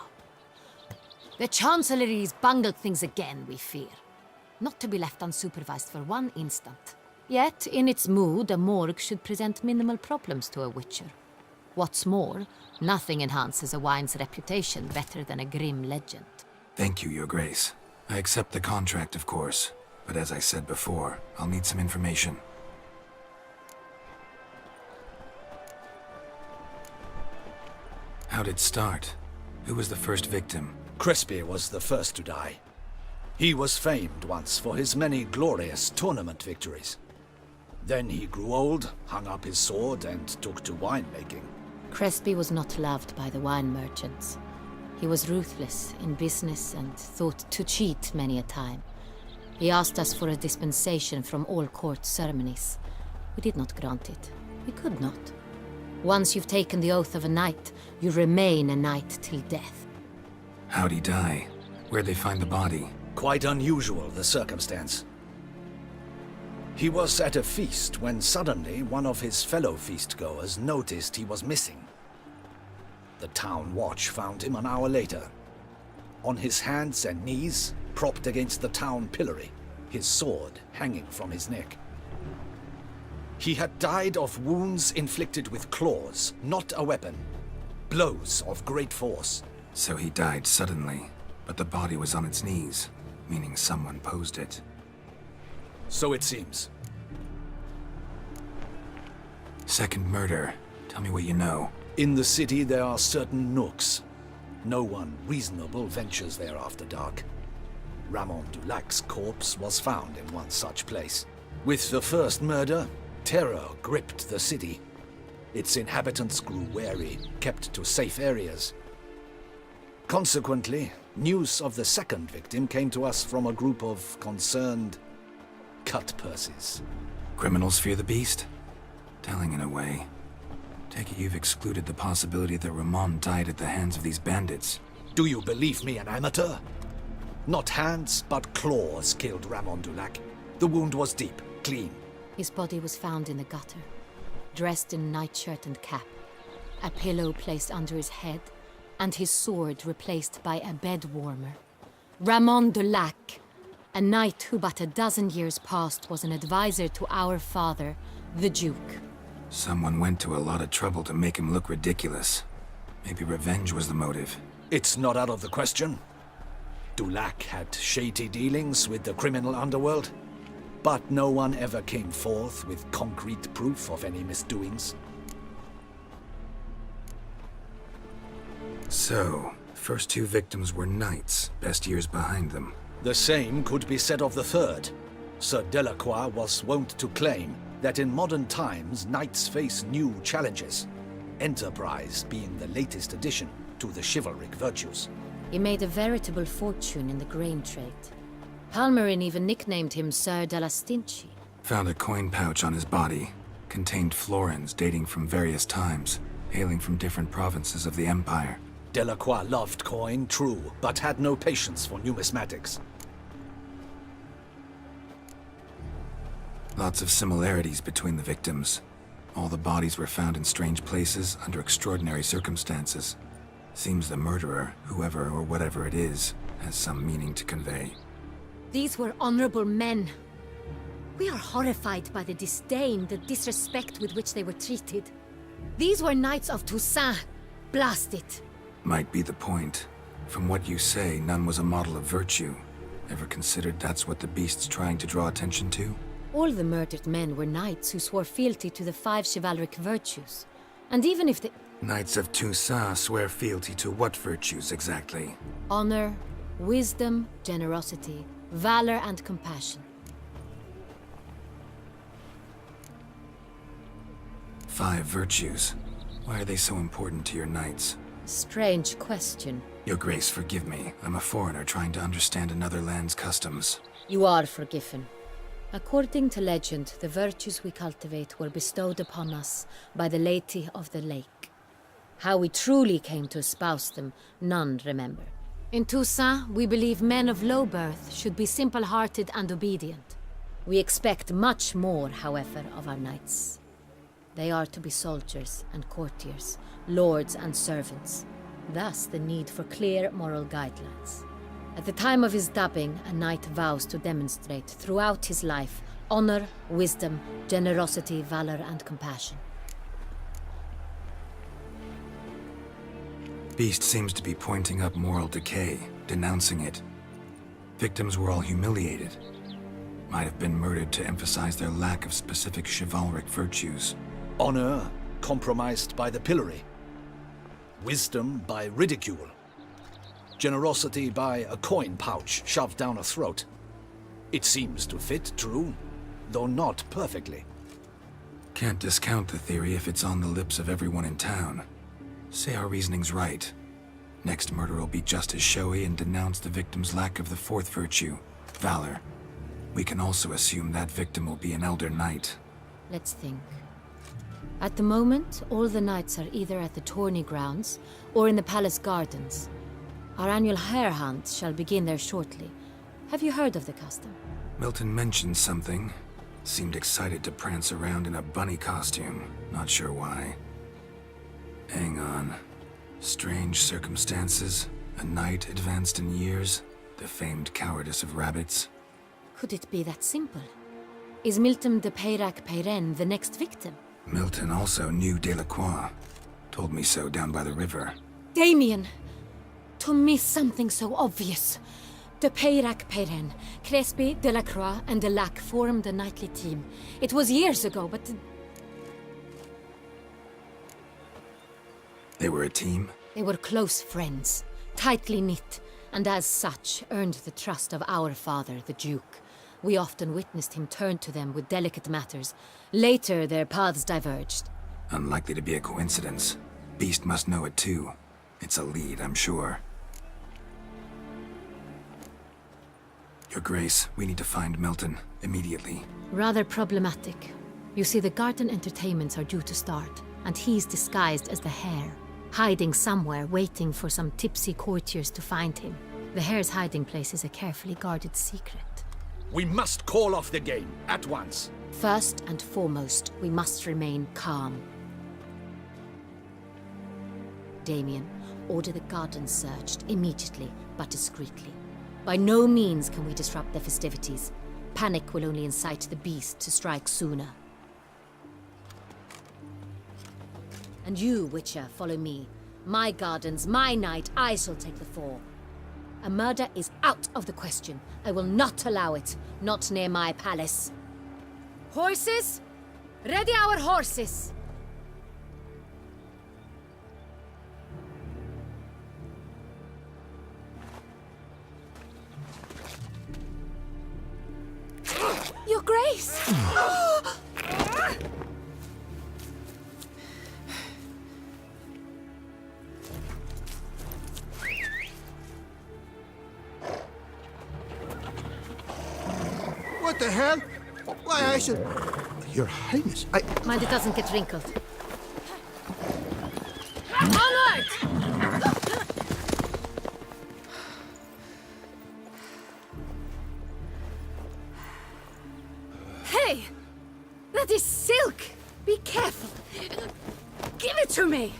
The Chancellery's bungled things again, we fear. Not to be left unsupervised for one instant. Yet, in its mood, a morgue should present minimal problems to a witcher. What's more, nothing enhances a wine's reputation better than a grim legend. Thank you, Your Grace. I accept the contract, of course. But as I said before, I'll need some information. How'd it start? Who was the first victim? Crespi was the first to die. He was famed once for his many glorious tournament victories. Then he grew old, hung up his sword, and took to winemaking. Crespi was not loved by the wine merchants. He was ruthless in business and thought to cheat many a time. He asked us for a dispensation from all court ceremonies. We did not grant it. We could not. Once you've taken the oath of a knight, you remain a knight till death. How'd he die? Where'd they find the body? Quite unusual, the circumstance. He was at a feast when suddenly one of his fellow feastgoers noticed he was missing. The town watch found him an hour later. On his hands and knees, propped against the town pillory, his sword hanging from his neck. He had died of wounds inflicted with claws, not a weapon. Blows of great force. So he died suddenly, but the body was on its knees, meaning someone posed it. So it seems. Second murder. Tell me what you know. In the city there are certain nooks. No one reasonable ventures there after dark. Ramon Dulac's corpse was found in one such place. With the first murder, terror gripped the city. Its inhabitants grew wary, kept to safe areas. Consequently, news of the second victim came to us from a group of concerned cut-purses. Criminals fear the beast? Telling in a way. Take it you've excluded the possibility that Ramon died at the hands of these bandits. Do you believe me an amateur? Not hands, but claws killed Ramon Dulac. The wound was deep, clean. His body was found in the gutter, dressed in nightshirt and cap, a pillow placed under his head, and his sword replaced by a bed warmer. Ramon Dulac, a knight who but a dozen years past was an advisor to our father, the Duke. Someone went to a lot of trouble to make him look ridiculous. Maybe revenge was the motive. It's not out of the question. Dulac had shady dealings with the criminal underworld, but no one ever came forth with concrete proof of any misdoings. So, first two victims were knights, best years behind them. The same could be said of the third. Sir Delacroix was wont to claim that in modern times knights face new challenges, enterprise being the latest addition to the chivalric virtues. He made a veritable fortune in the grain trade. Palmerin even nicknamed him Sir della Stinci. Found a coin pouch on his body. Contained florins dating from various times, hailing from different provinces of the Empire. Delacroix loved coin, true, but had no patience for numismatics. Lots of similarities between the victims. All the bodies were found in strange places under extraordinary circumstances. Seems the murderer, whoever or whatever it is, has some meaning to convey. These were honorable men. We are horrified by the disdain, the disrespect with which they were treated. These were knights of Toussaint. Blast it. Might be the point. From what you say, none was a model of virtue. Ever considered that's what the beast's trying to draw attention to? All the murdered men were knights who swore fealty to the 5 chivalric virtues. And even if they... Knights of Toussaint swear fealty to what virtues exactly? Honor, wisdom, generosity, valor, and compassion. 5 virtues. Why are they so important to your knights? Strange question. Your Grace, forgive me. I'm a foreigner trying to understand another land's customs. You are forgiven. According to legend, the virtues we cultivate were bestowed upon us by the Lady of the Lake. How we truly came to espouse them, none remember. In Toussaint, we believe men of low birth should be simple-hearted and obedient. We expect much more, however, of our knights. They are to be soldiers and courtiers, lords and servants. Thus, the need for clear moral guidelines. At the time of his dubbing, a knight vows to demonstrate throughout his life honor, wisdom, generosity, valor, and compassion. Beast seems to be pointing up moral decay, denouncing it. Victims were all humiliated. Might have been murdered to emphasize their lack of specific chivalric virtues. Honor compromised by the pillory. Wisdom by ridicule. Generosity by a coin pouch shoved down a throat. It seems to fit, true, though not perfectly. Can't discount the theory if it's on the lips of everyone in town. Say our reasoning's right. Next murder will be just as showy and denounce the victim's lack of the 4th virtue, valor. We can also assume that victim will be an elder knight. Let's think. At the moment, all the knights are either at the tourney grounds or in the palace gardens. Our annual hare hunt shall begin there shortly. Have you heard of the custom? Milton mentioned something. Seemed excited to prance around in a bunny costume. Not sure why. Hang on. Strange circumstances. A knight advanced in years. The famed cowardice of rabbits. Could it be that simple? Is Milton de Peyrac-Peyren the next victim? Milton also knew Delacroix. Told me so down by the river. Damien! To miss something so obvious. De Peyrac-Peyren, Crespi, Delacroix, and Delac formed a knightly team. It was years ago, but... They were a team? They were close friends, tightly knit, and as such earned the trust of our father, the Duke. We often witnessed him turn to them with delicate matters. Later, their paths diverged. Unlikely to be a coincidence. Beast must know it too. It's a lead, I'm sure. Your Grace, we need to find Milton, immediately. Rather problematic. You see, the garden entertainments are due to start, and he's disguised as the hare, hiding somewhere, waiting for some tipsy courtiers to find him. The hare's hiding place is a carefully guarded secret. We must call off the game, at once. First and foremost, we must remain calm. Damien, order the garden searched immediately, but discreetly. By no means can we disrupt the festivities. Panic will only incite the beast to strike sooner. And you, Witcher, follow me. My gardens, my night, I shall take the fall. A murder is out of the question. I will not allow it. Not near my palace. Horses? Ready our horses! Your Grace! What the hell? Why, I should... Your Highness, Mind it doesn't get wrinkled. Onward! Hey! That is silk! Be careful! Give it to me!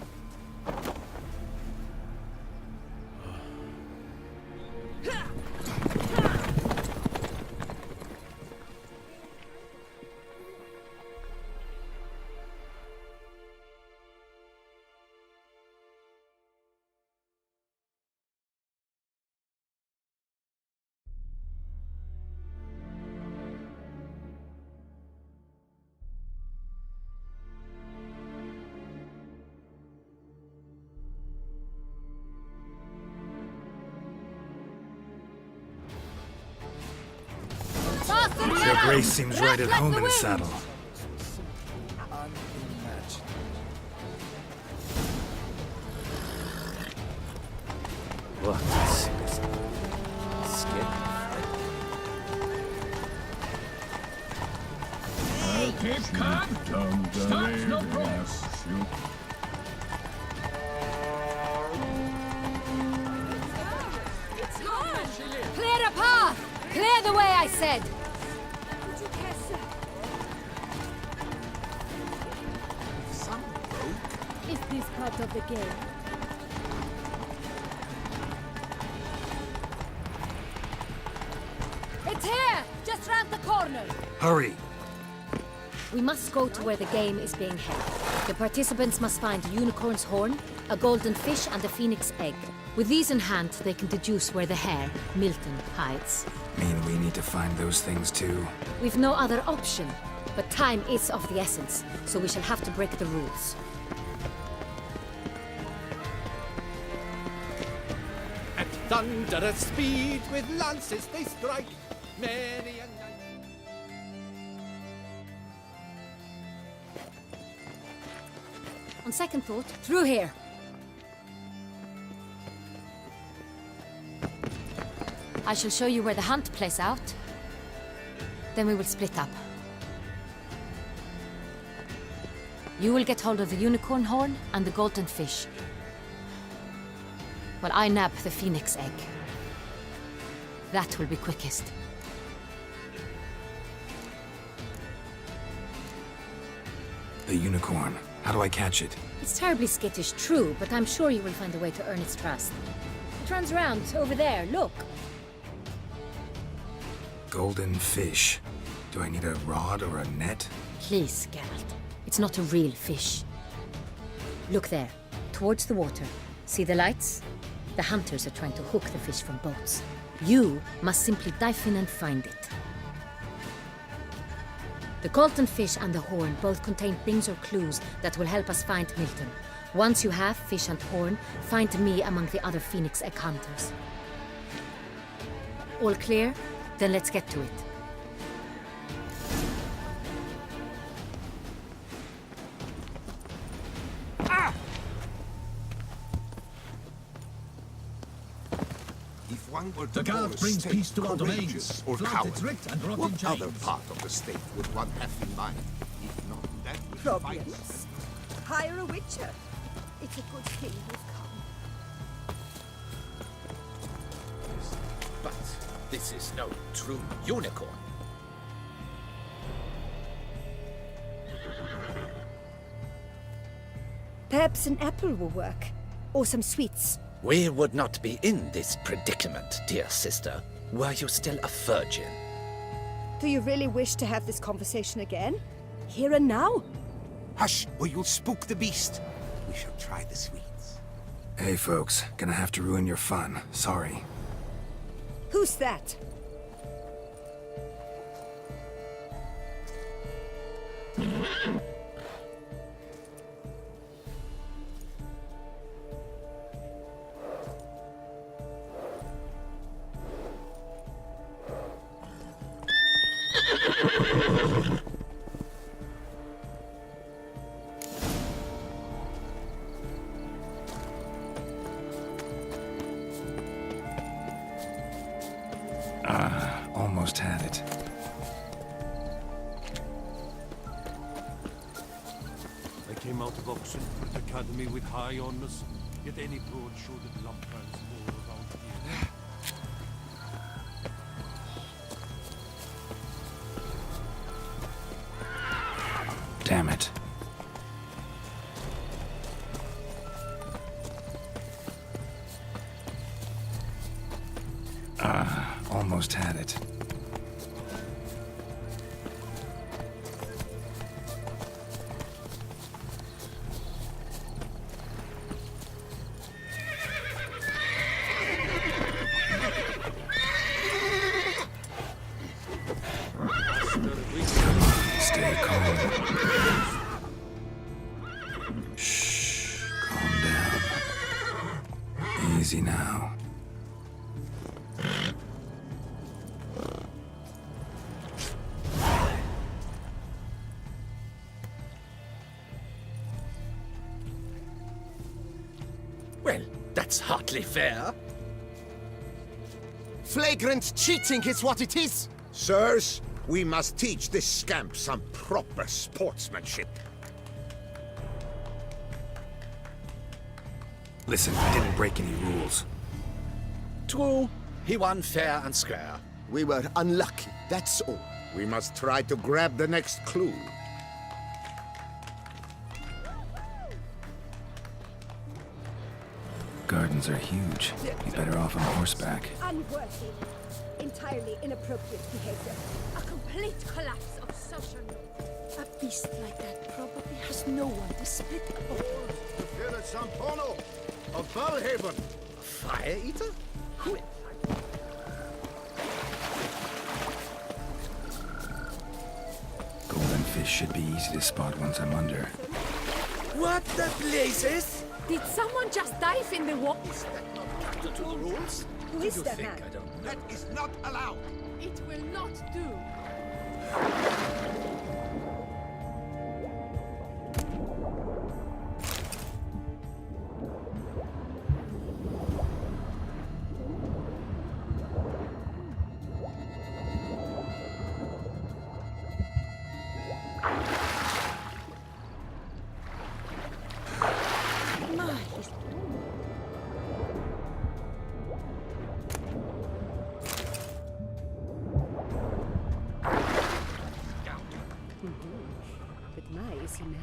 Her Grace seems right at home in the saddle. What is skin? Keep calm. Start no problem. Clear a path! Clear the way, I said! Is this part of the game? It's here! Just round the corner! Hurry! We must go to where the game is being held. The participants must find a unicorn's horn, a golden fish, and a phoenix egg. With these in hand, they can deduce where the hare, Milton, hides. Mean we need to find those things too? We've no other option, but time is of the essence, so we shall have to break the rules. At thunderous speed with lances they strike. Many a night. On second thought, through here. I shall show you where the hunt plays out. Then we will split up. You will get hold of the unicorn horn and the golden fish, while I nab the phoenix egg. That will be quickest. The unicorn. How do I catch it? It's terribly skittish, true, but I'm sure you will find a way to earn its trust. It runs around over there, look. Golden fish. Do I need a rod or a net? Please, Geralt. It's not a real fish. Look there, towards the water. See the lights? The hunters are trying to hook the fish from boats. You must simply dive in and find it. The golden fish and the horn both contain things or clues that will help us find Milton. Once you have fish and horn, find me among the other phoenix egg hunters. All clear? Then let's get to it. If one were to The call God a brings state peace to our courageous domains. or Flaunt coward, its writ and rot what in other chains. part of the state would one have in mind? If not that which fights? Problems. Hire a witcher. It's a good thing we've come. But this is no true unicorn. Perhaps an apple will work. Or some sweets. We would not be in this predicament, dear sister, were you still a virgin. Do you really wish to have this conversation again? Here and now? Hush, or you'll spook the beast. We shall try the sweets. Hey folks, gonna have to ruin your fun. Sorry. Who's that? Almost had it. I came out of Oxenford Academy with high honors, yet any broad-shouldered lump runs more around here. Damn it. Almost had it. Stay calm. Shh. Calm down. Easy now. That's hardly fair. Flagrant cheating is what it is! Sirs, we must teach this scamp some proper sportsmanship. Listen, I didn't break any rules. True, he won fair and square. We were unlucky, that's all. We must try to grab the next clue. Gardens are huge. Be better off on horseback. Unworthy. Entirely inappropriate behavior. A complete collapse of social norms. A beast like that probably has no one to split the ball. Here is Sampono of Valhaven. Fire eater? Who? Golden fish should be easy to spot once I'm under. What the blazes? Did someone just dive in the water? Is that not counter to the rules? Who Do is you that think man? I don't know? That is not allowed. It will not do. But my, is he manly?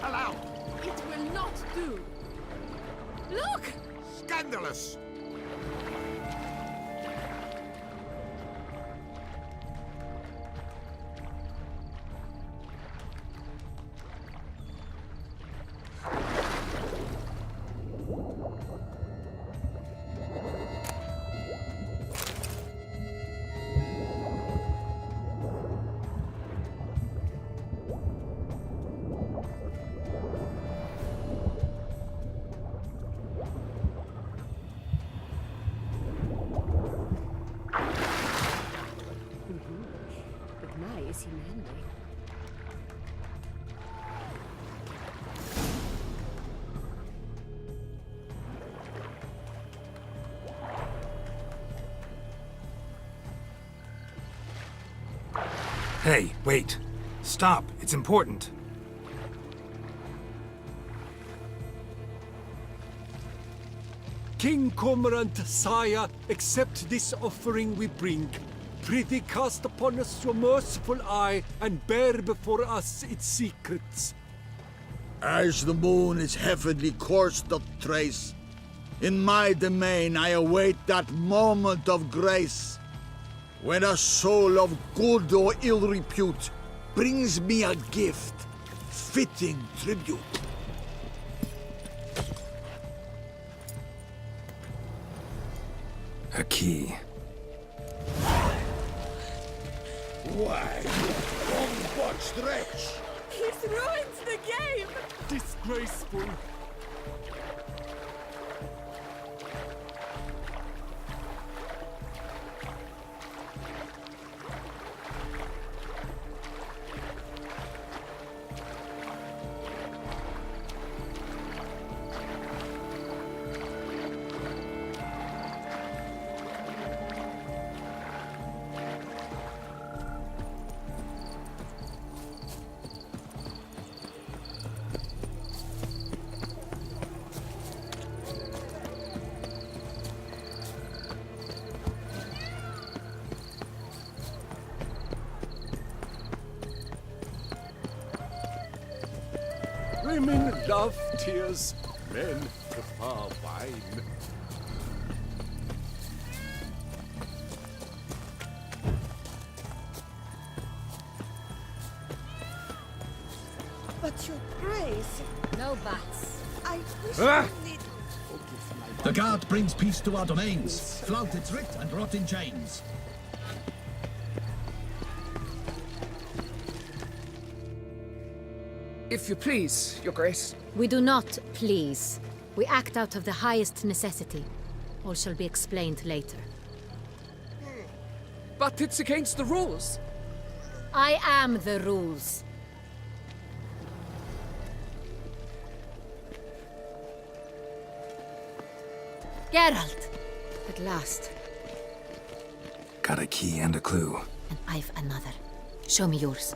Allowed. It will not do. Look! Scandalous. But my, is he manly? Hey, wait. Stop. It's important. King Cormorant, sire, accept this offering we bring. Prithee cast upon us your merciful eye, and bear before us its secrets. As the moon is heavenly course doth trace, in my domain I await that moment of grace, when a soul of good or ill repute brings me a gift, fitting tribute. A key. Why, unbotched wretch! He's ruined the game! Disgraceful. Women love tears, men prefer wine. But your grace... No buts. I wish you did... The guard brings peace to our domains. Flout its writ and rot in chains. If you please, your grace. We do not please. We act out of the highest necessity. All shall be explained later. But it's against the rules. I am the rules. Geralt! At last. Got a key and a clue. And I've another. Show me yours.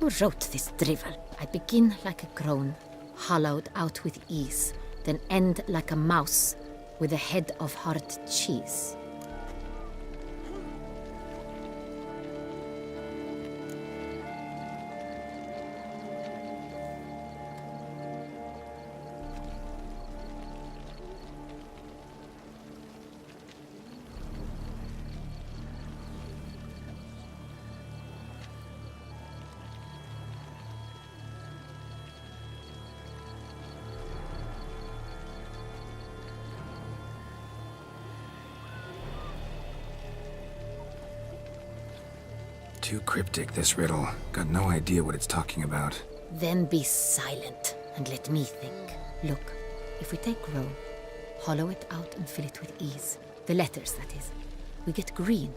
Who wrote this drivel? I begin like a crone, hollowed out with ease, then end like a mouse, with a head of hard cheese. Too cryptic, this riddle. Got no idea what it's talking about. Then be silent and let me think. Look, if we take row, hollow it out and fill it with ease. The letters, that is. We get green.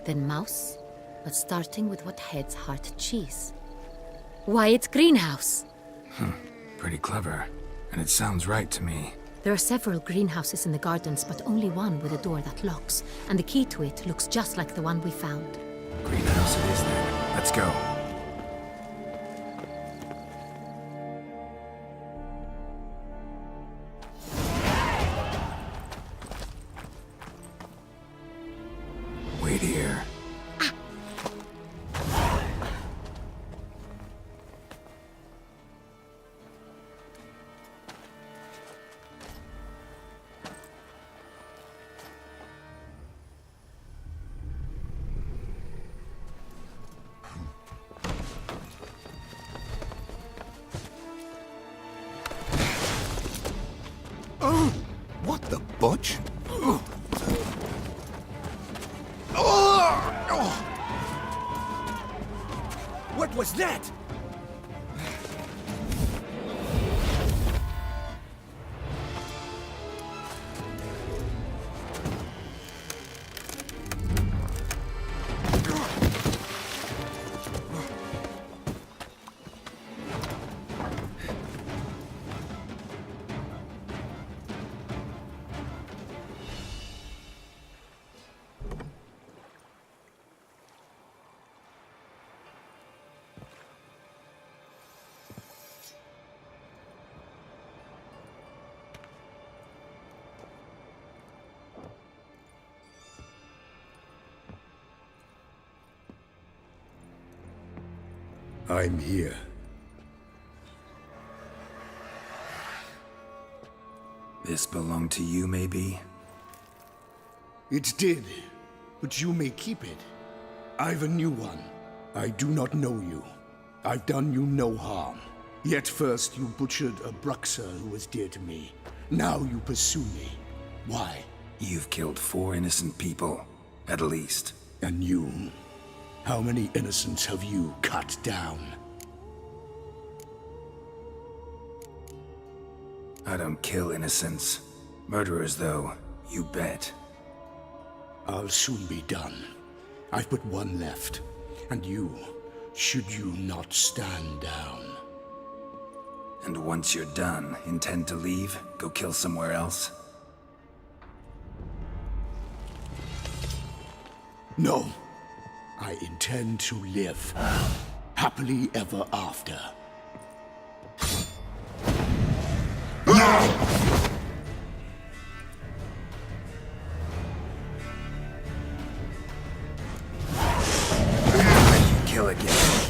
Then mouse, but starting with what heads heart cheese. Why, it's greenhouse! Pretty clever. And it sounds right to me. There are several greenhouses in the gardens, but only one with a door that locks. And the key to it looks just like the one we found. Greenhouse it is then. Let's go. Wait here. What the butch? What was that? I'm here. This belonged to you, maybe? It did, but you may keep it. I've a new one. I do not know you. I've done you no harm. Yet first you butchered a Bruxer who was dear to me. Now you pursue me. Why? You've killed 4 innocent people, at least. And you? How many innocents have you cut down? I don't kill innocents. Murderers, though, you bet. I'll soon be done. I've but one left. And you, should you not stand down. And once you're done, intend to leave? Go kill somewhere else? No. I intend to live. Happily ever after. Kill again.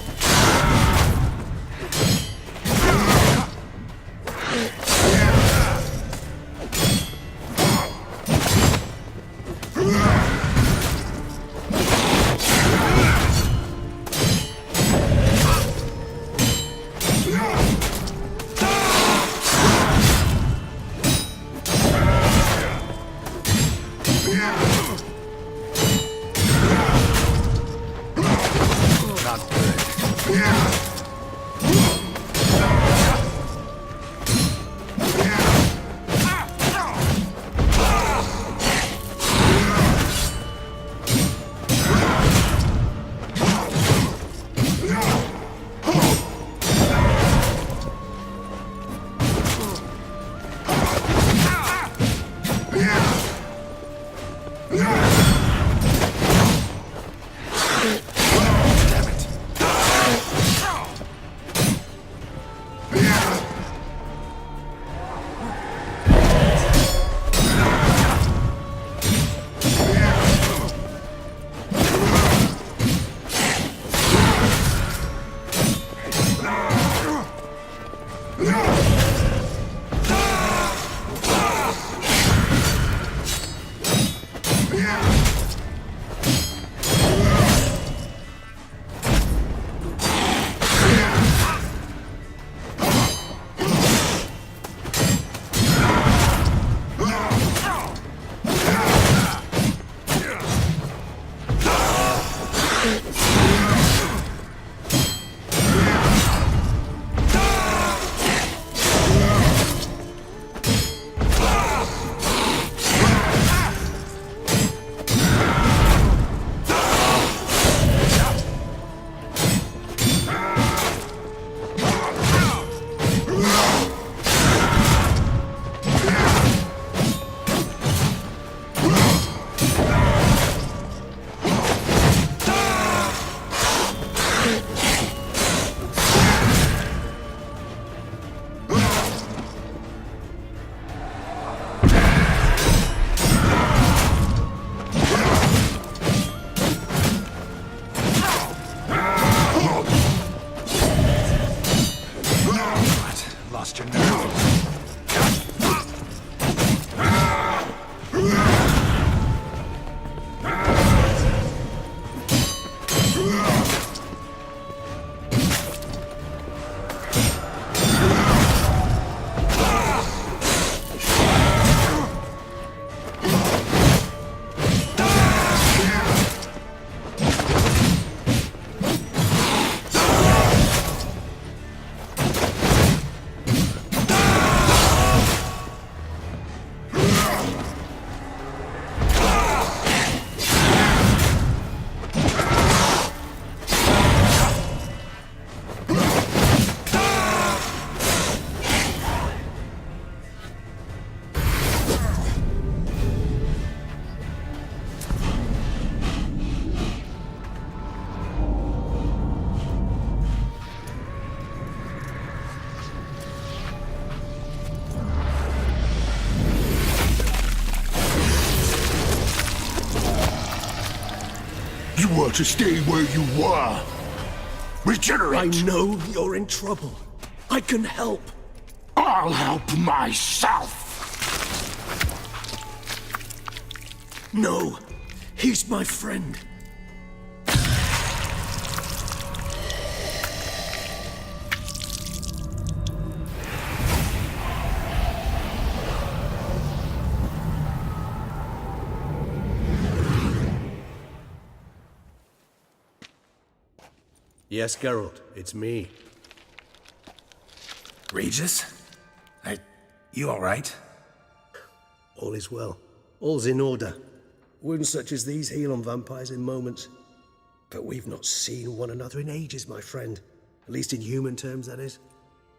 You were to stay where you were. Regenerate! I know you're in trouble. I can help. I'll help myself. No, he's my friend. Yes, Geralt, it's me. Regis? You alright? All is well. All's in order. Wounds such as these heal on vampires in moments. But we've not seen one another in ages, my friend. At least in human terms, that is.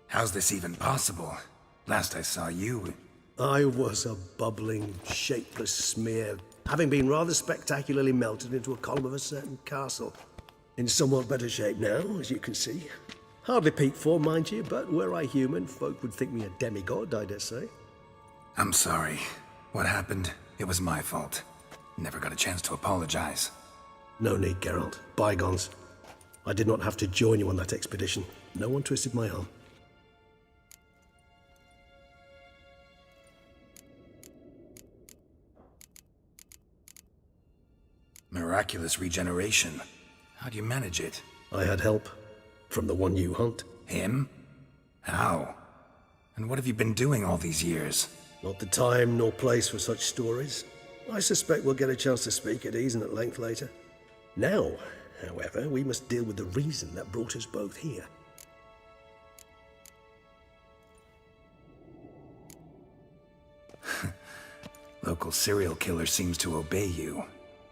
How's this even possible? Last I saw you... I was a bubbling, shapeless smear, having been rather spectacularly melted into a column of a certain castle. In somewhat better shape now, as you can see. Hardly peak form, mind you, but were I human, folk would think me a demigod, I dare say. I'm sorry. What happened, it was my fault. Never got a chance to apologize. No need, Geralt. Bygones. I did not have to join you on that expedition. No one twisted my arm. Miraculous regeneration. How'd you manage it? I had help. From the one you hunt. Him? How? And what have you been doing all these years? Not the time nor place for such stories. I suspect we'll get a chance to speak at ease and at length later. Now, however, we must deal with the reason that brought us both here. Local serial killer seems to obey you.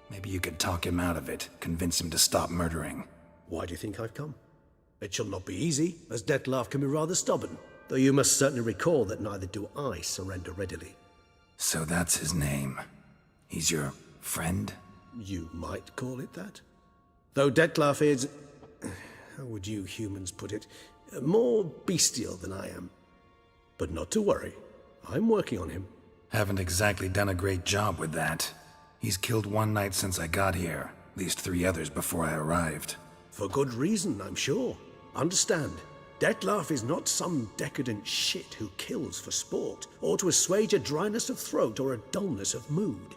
Maybe you could talk him out of it, convince him to stop murdering. Why do you think I've come? It shall not be easy, as Dettlaff can be rather stubborn. Though you must certainly recall that neither do I surrender readily. So that's his name. He's your friend? You might call it that. Though Dettlaff is... how would you humans put it? More bestial than I am. But not to worry. I'm working on him. Haven't exactly done a great job with that. He's killed one knight since I got here. At least 3 others before I arrived. For good reason, I'm sure. Understand, Dettlaff is not some decadent shit who kills for sport, or to assuage a dryness of throat or a dullness of mood.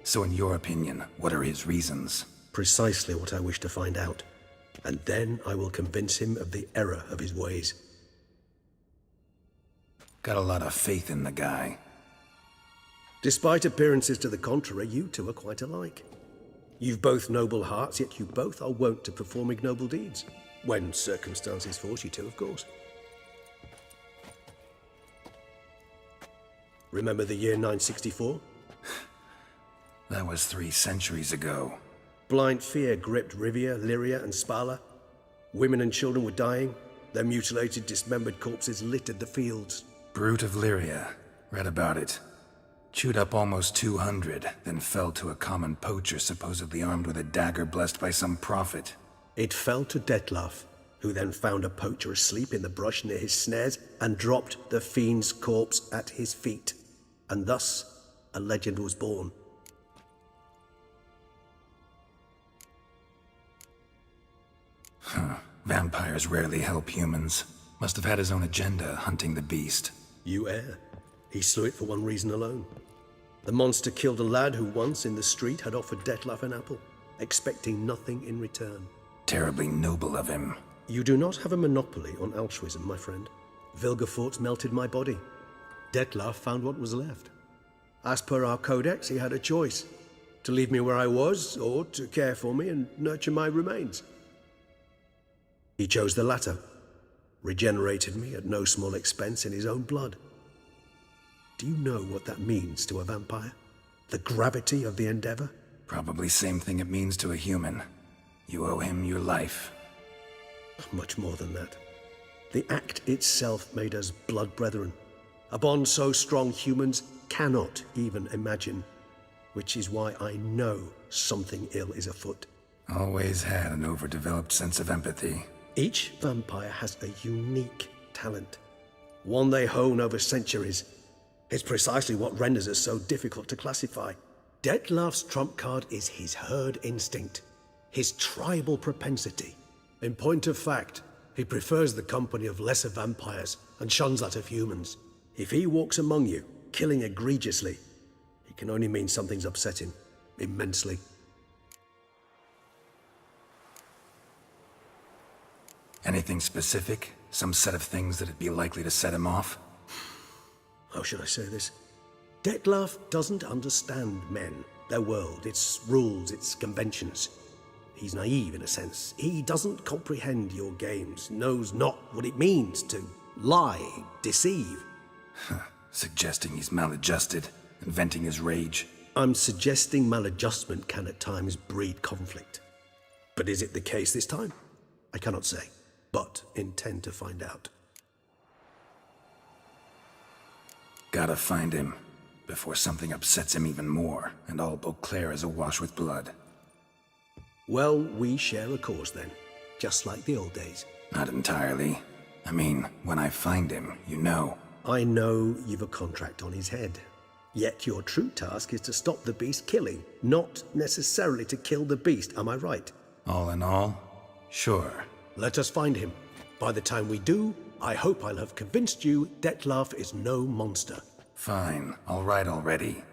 So in your opinion, what are his reasons? Precisely what I wish to find out. And then I will convince him of the error of his ways. Got a lot of faith in the guy. Despite appearances to the contrary, you two are quite alike. You've both noble hearts, yet you both are wont to perform ignoble deeds. When circumstances force you to, of course. Remember the year 964? That was 3 centuries ago. Blind fear gripped Rivia, Lyria, and Spala. Women and children were dying. Their mutilated, dismembered corpses littered the fields. Brute of Lyria. Read about it. Chewed up almost 200, then fell to a common poacher supposedly armed with a dagger blessed by some prophet. It fell to Dettlaff, who then found a poacher asleep in the brush near his snares and dropped the fiend's corpse at his feet. And thus, a legend was born. Huh. Vampires rarely help humans. Must have had his own agenda, hunting the beast. You err. He slew it for one reason alone. The monster killed a lad who once in the street had offered Dettlaff an apple, expecting nothing in return. Terribly noble of him. You do not have a monopoly on altruism, my friend. Vilgefortz melted my body. Dettlaff found what was left. As per our codex, he had a choice. To leave me where I was, or to care for me and nurture my remains. He chose the latter. Regenerated me at no small expense in his own blood. Do you know what that means to a vampire? The gravity of the endeavor? Probably same thing it means to a human. You owe him your life. Much more than that. The act itself made us blood brethren. A bond so strong humans cannot even imagine. Which is why I know something ill is afoot. Always had an overdeveloped sense of empathy. Each vampire has a unique talent. One they hone over centuries. It's precisely what renders us so difficult to classify. Dettlaff's trump card is his herd instinct, his tribal propensity. In point of fact, he prefers the company of lesser vampires and shuns that of humans. If he walks among you, killing egregiously, it can only mean something's upset him, immensely. Anything specific? Some set of things that'd be likely to set him off? How should I say this? Dettlaff doesn't understand men, their world, its rules, its conventions. He's naive in a sense. He doesn't comprehend your games, knows not what it means to lie, deceive. Suggesting he's maladjusted and venting his rage. I'm suggesting maladjustment can at times breed conflict. But is it the case this time? I cannot say, but intend to find out. Gotta find him, before something upsets him even more, and all Beauclair is awash with blood. Well, we share a cause then, just like the old days. Not entirely. I mean, when I find him, you know. I know you've a contract on his head. Yet your true task is to stop the beast killing, not necessarily to kill the beast, am I right? All in all, sure. Let us find him. By the time we do, I hope I'll have convinced you Dettlaff is no monster. Fine, all right already.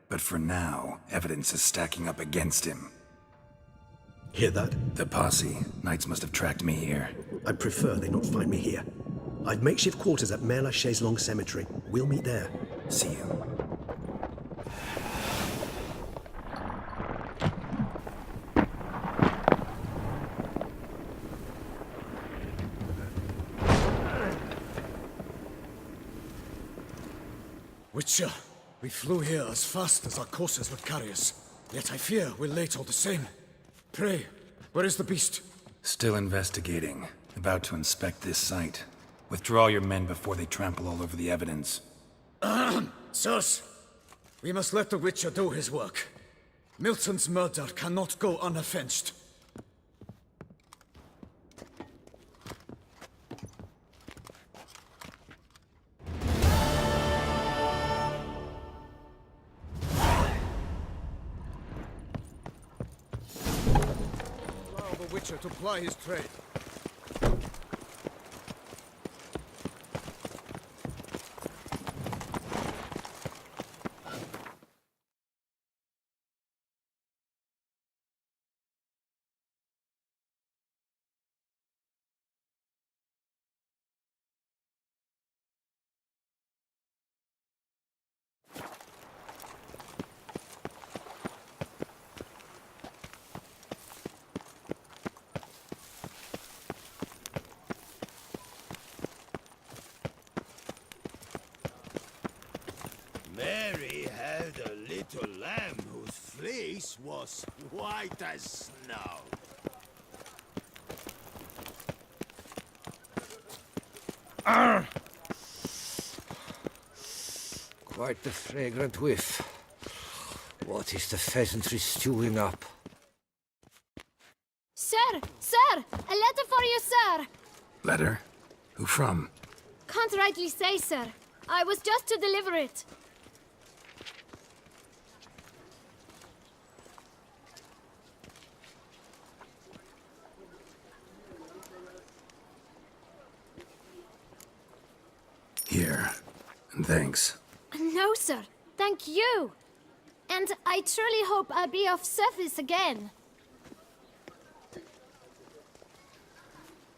But for now, evidence is stacking up against him. Hear that? The posse. Knights must have tracked me here. I prefer they not find me here. I've makeshift quarters at Mère la Chaise-Longue Cemetery. We'll meet there. See you. Witcher, we flew here as fast as our courses would carry us. Yet I fear we're late all the same. Pray, where is the beast? Still investigating. About to inspect this site. Withdraw your men before they trample all over the evidence. Sirs, we must let the Witcher do his work. Milton's murder cannot go unavenged. of a witcher to ply his trade. Mary had a little lamb whose fleece was white as snow. Quite the fragrant whiff. What is the pheasantry stewing up? Sir! Sir! A letter for you, sir! Letter? Who from? Can't rightly say, sir. I was just to deliver it. Here. And thanks. No, sir. Thank you. And I truly hope I'll be of service again.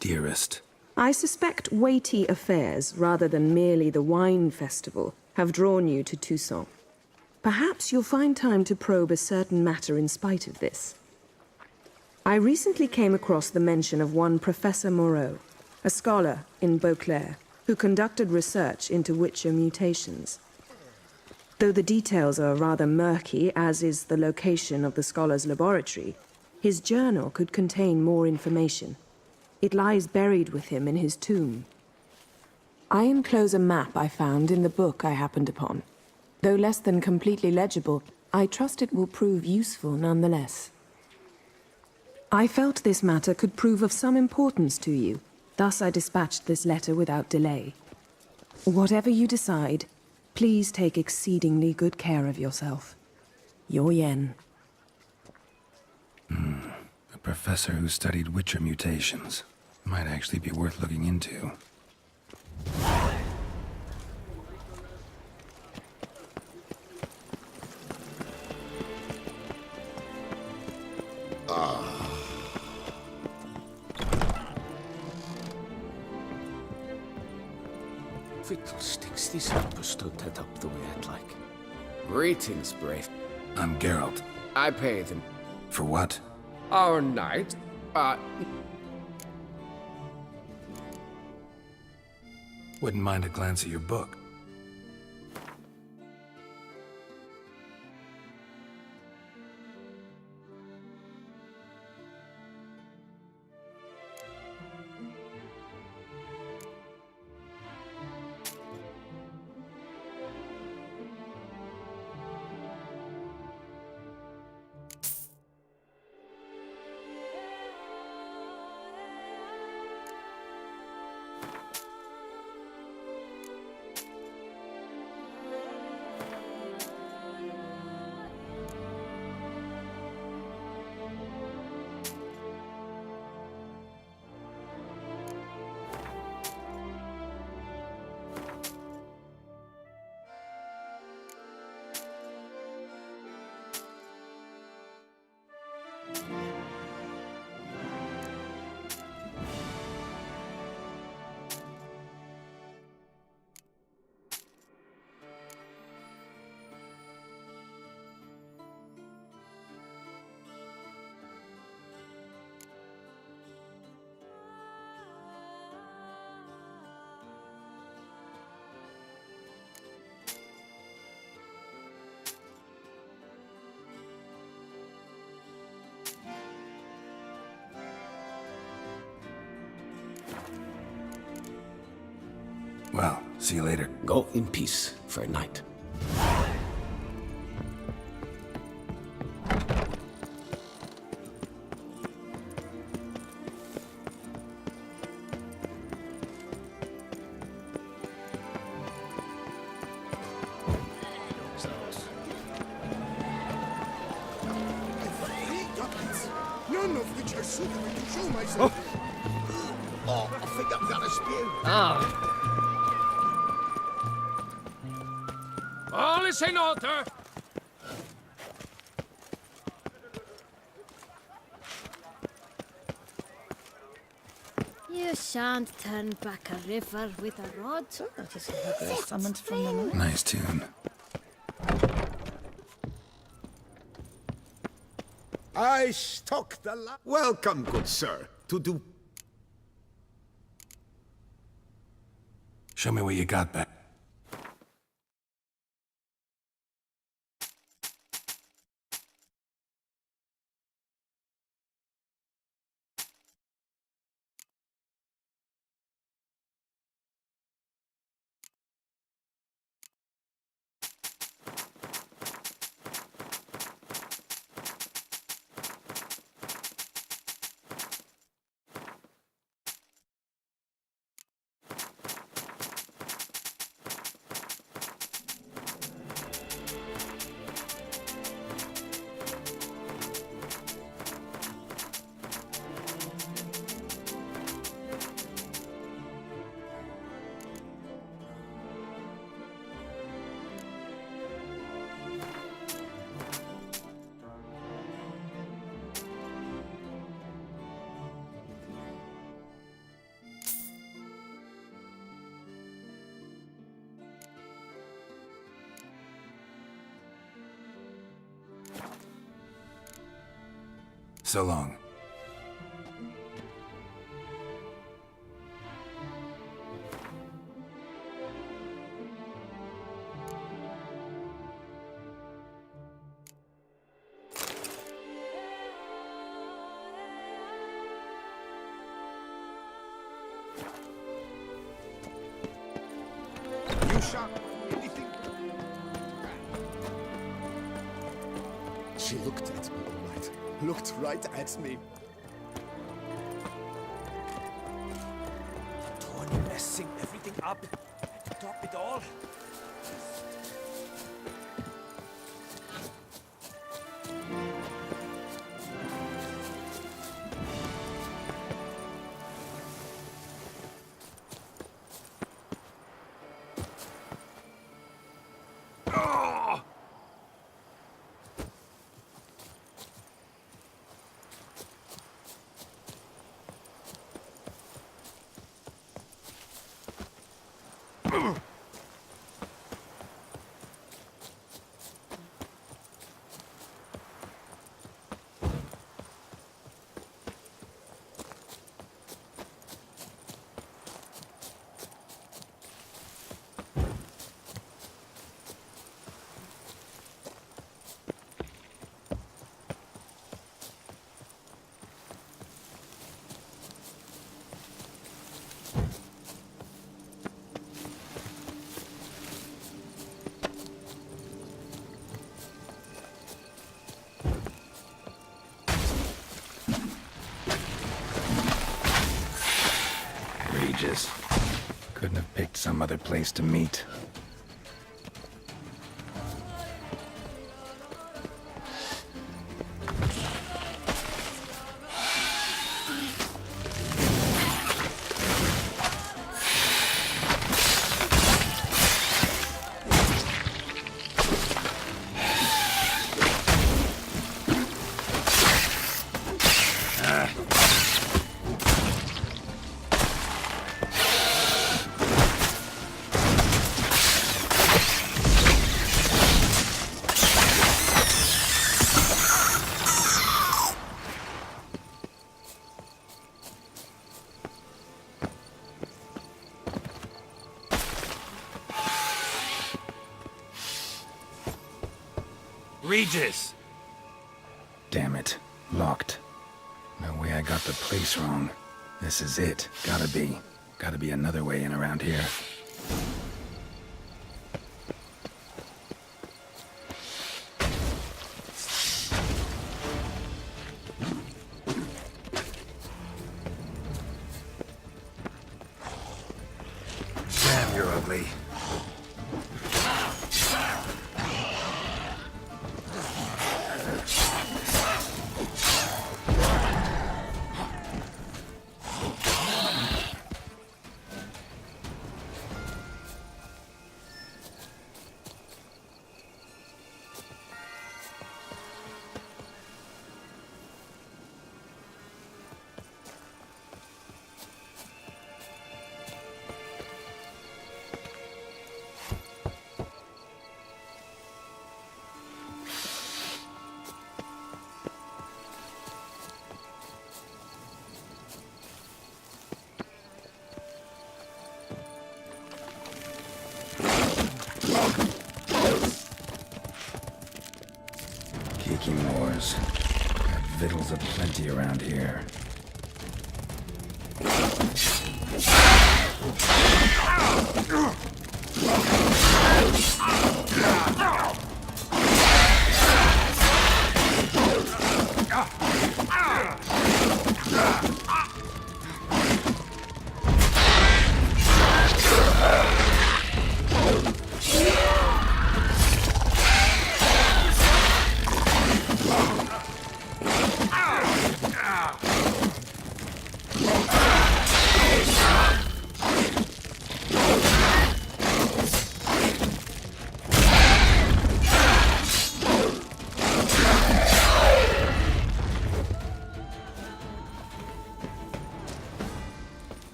Dearest. I suspect weighty affairs, rather than merely the wine festival, have drawn you to Toussaint. Perhaps you'll find time to probe a certain matter in spite of this. I recently came across the mention of one Professor Moreau, a scholar in Beauclair, who conducted research into Witcher mutations. Though the details are rather murky, as is the location of the scholar's laboratory, his journal could contain more information. It lies buried with him in his tomb. I enclose a map I found in the book I happened upon. Though less than completely legible, I trust it will prove useful nonetheless. I felt this matter could prove of some importance to you, thus I dispatched this letter without delay. Whatever you decide, please take exceedingly good care of yourself. Your Yen. A professor who studied Witcher mutations. Might actually be worth looking into. Fiddlesticks, this understood that up the way I'd like. Greetings, brave. I'm Geralt. I pay them. For what? Our knight, Wouldn't mind a glance at your book. Well, see you later. Go in peace, fair knight. No! none of which are suitable to show myself. Oh, I think I'm gonna spew. All is in order. You shan't turn back a river with a rod. Summoned from the north. Nice tune. I stock the Welcome, good sir, to do. Show me what you got back. So long. You shot anything? She looked at me, all right. Looked right at me. Tony messing everything up. To top it all. Couldn't have picked some other place to meet. Regis! Damn it. Locked. No way I got the place wrong. This is it. Gotta be. Gotta be another way in around here. Damn, you're ugly. victuals aplenty around here.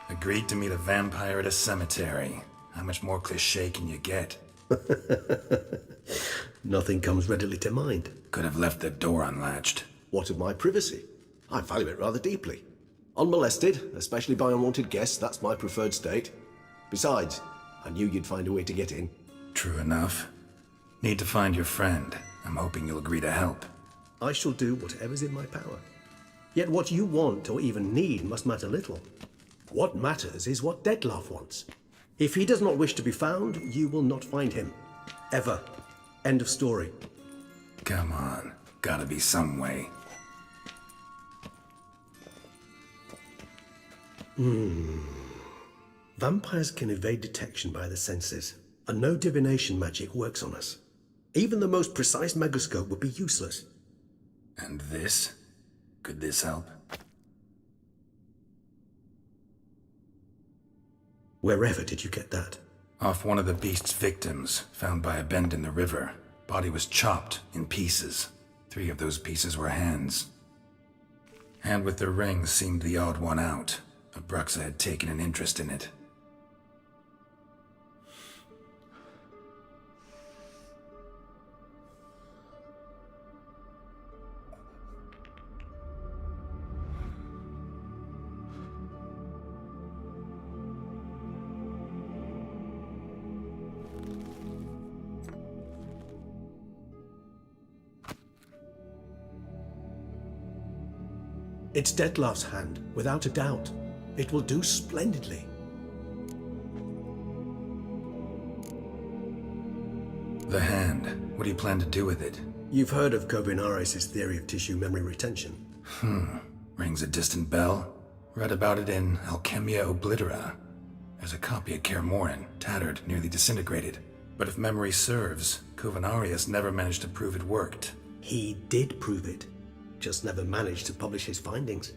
Agreed to meet a vampire at a cemetery. How much more cliché can you get? Nothing comes readily to mind. Could have left the door unlatched. What of my privacy? I value it rather deeply. Unmolested, especially by unwanted guests, that's my preferred state. Besides, I knew you'd find a way to get in. True enough. Need to find your friend. I'm hoping you'll agree to help. I shall do whatever's in my power. Yet what you want or even need must matter little. What matters is what Dettlaff wants. If he does not wish to be found, you will not find him. Ever. End of story. Come on. Gotta be some way. Vampires can evade detection by the senses, and no divination magic works on us. Even the most precise megascope would be useless. And this? Could this help? Wherever did you get that? Off one of the beast's victims, found by a bend in the river. Body was chopped in pieces. 3 of those pieces were hands. Hand with the ring seemed the odd one out. Abruxa had taken an interest in it. It's Dettlaff's hand, without a doubt. It will do splendidly. The hand. What do you plan to do with it? You've heard of Kovinaris' theory of tissue memory retention. Rings a distant bell. Read about it in Alchemia Oblitera. There's a copy at Kaer Morhen, tattered, nearly disintegrated. But if memory serves, Kovinaris never managed to prove it worked. He did prove it. Just never managed to publish his findings.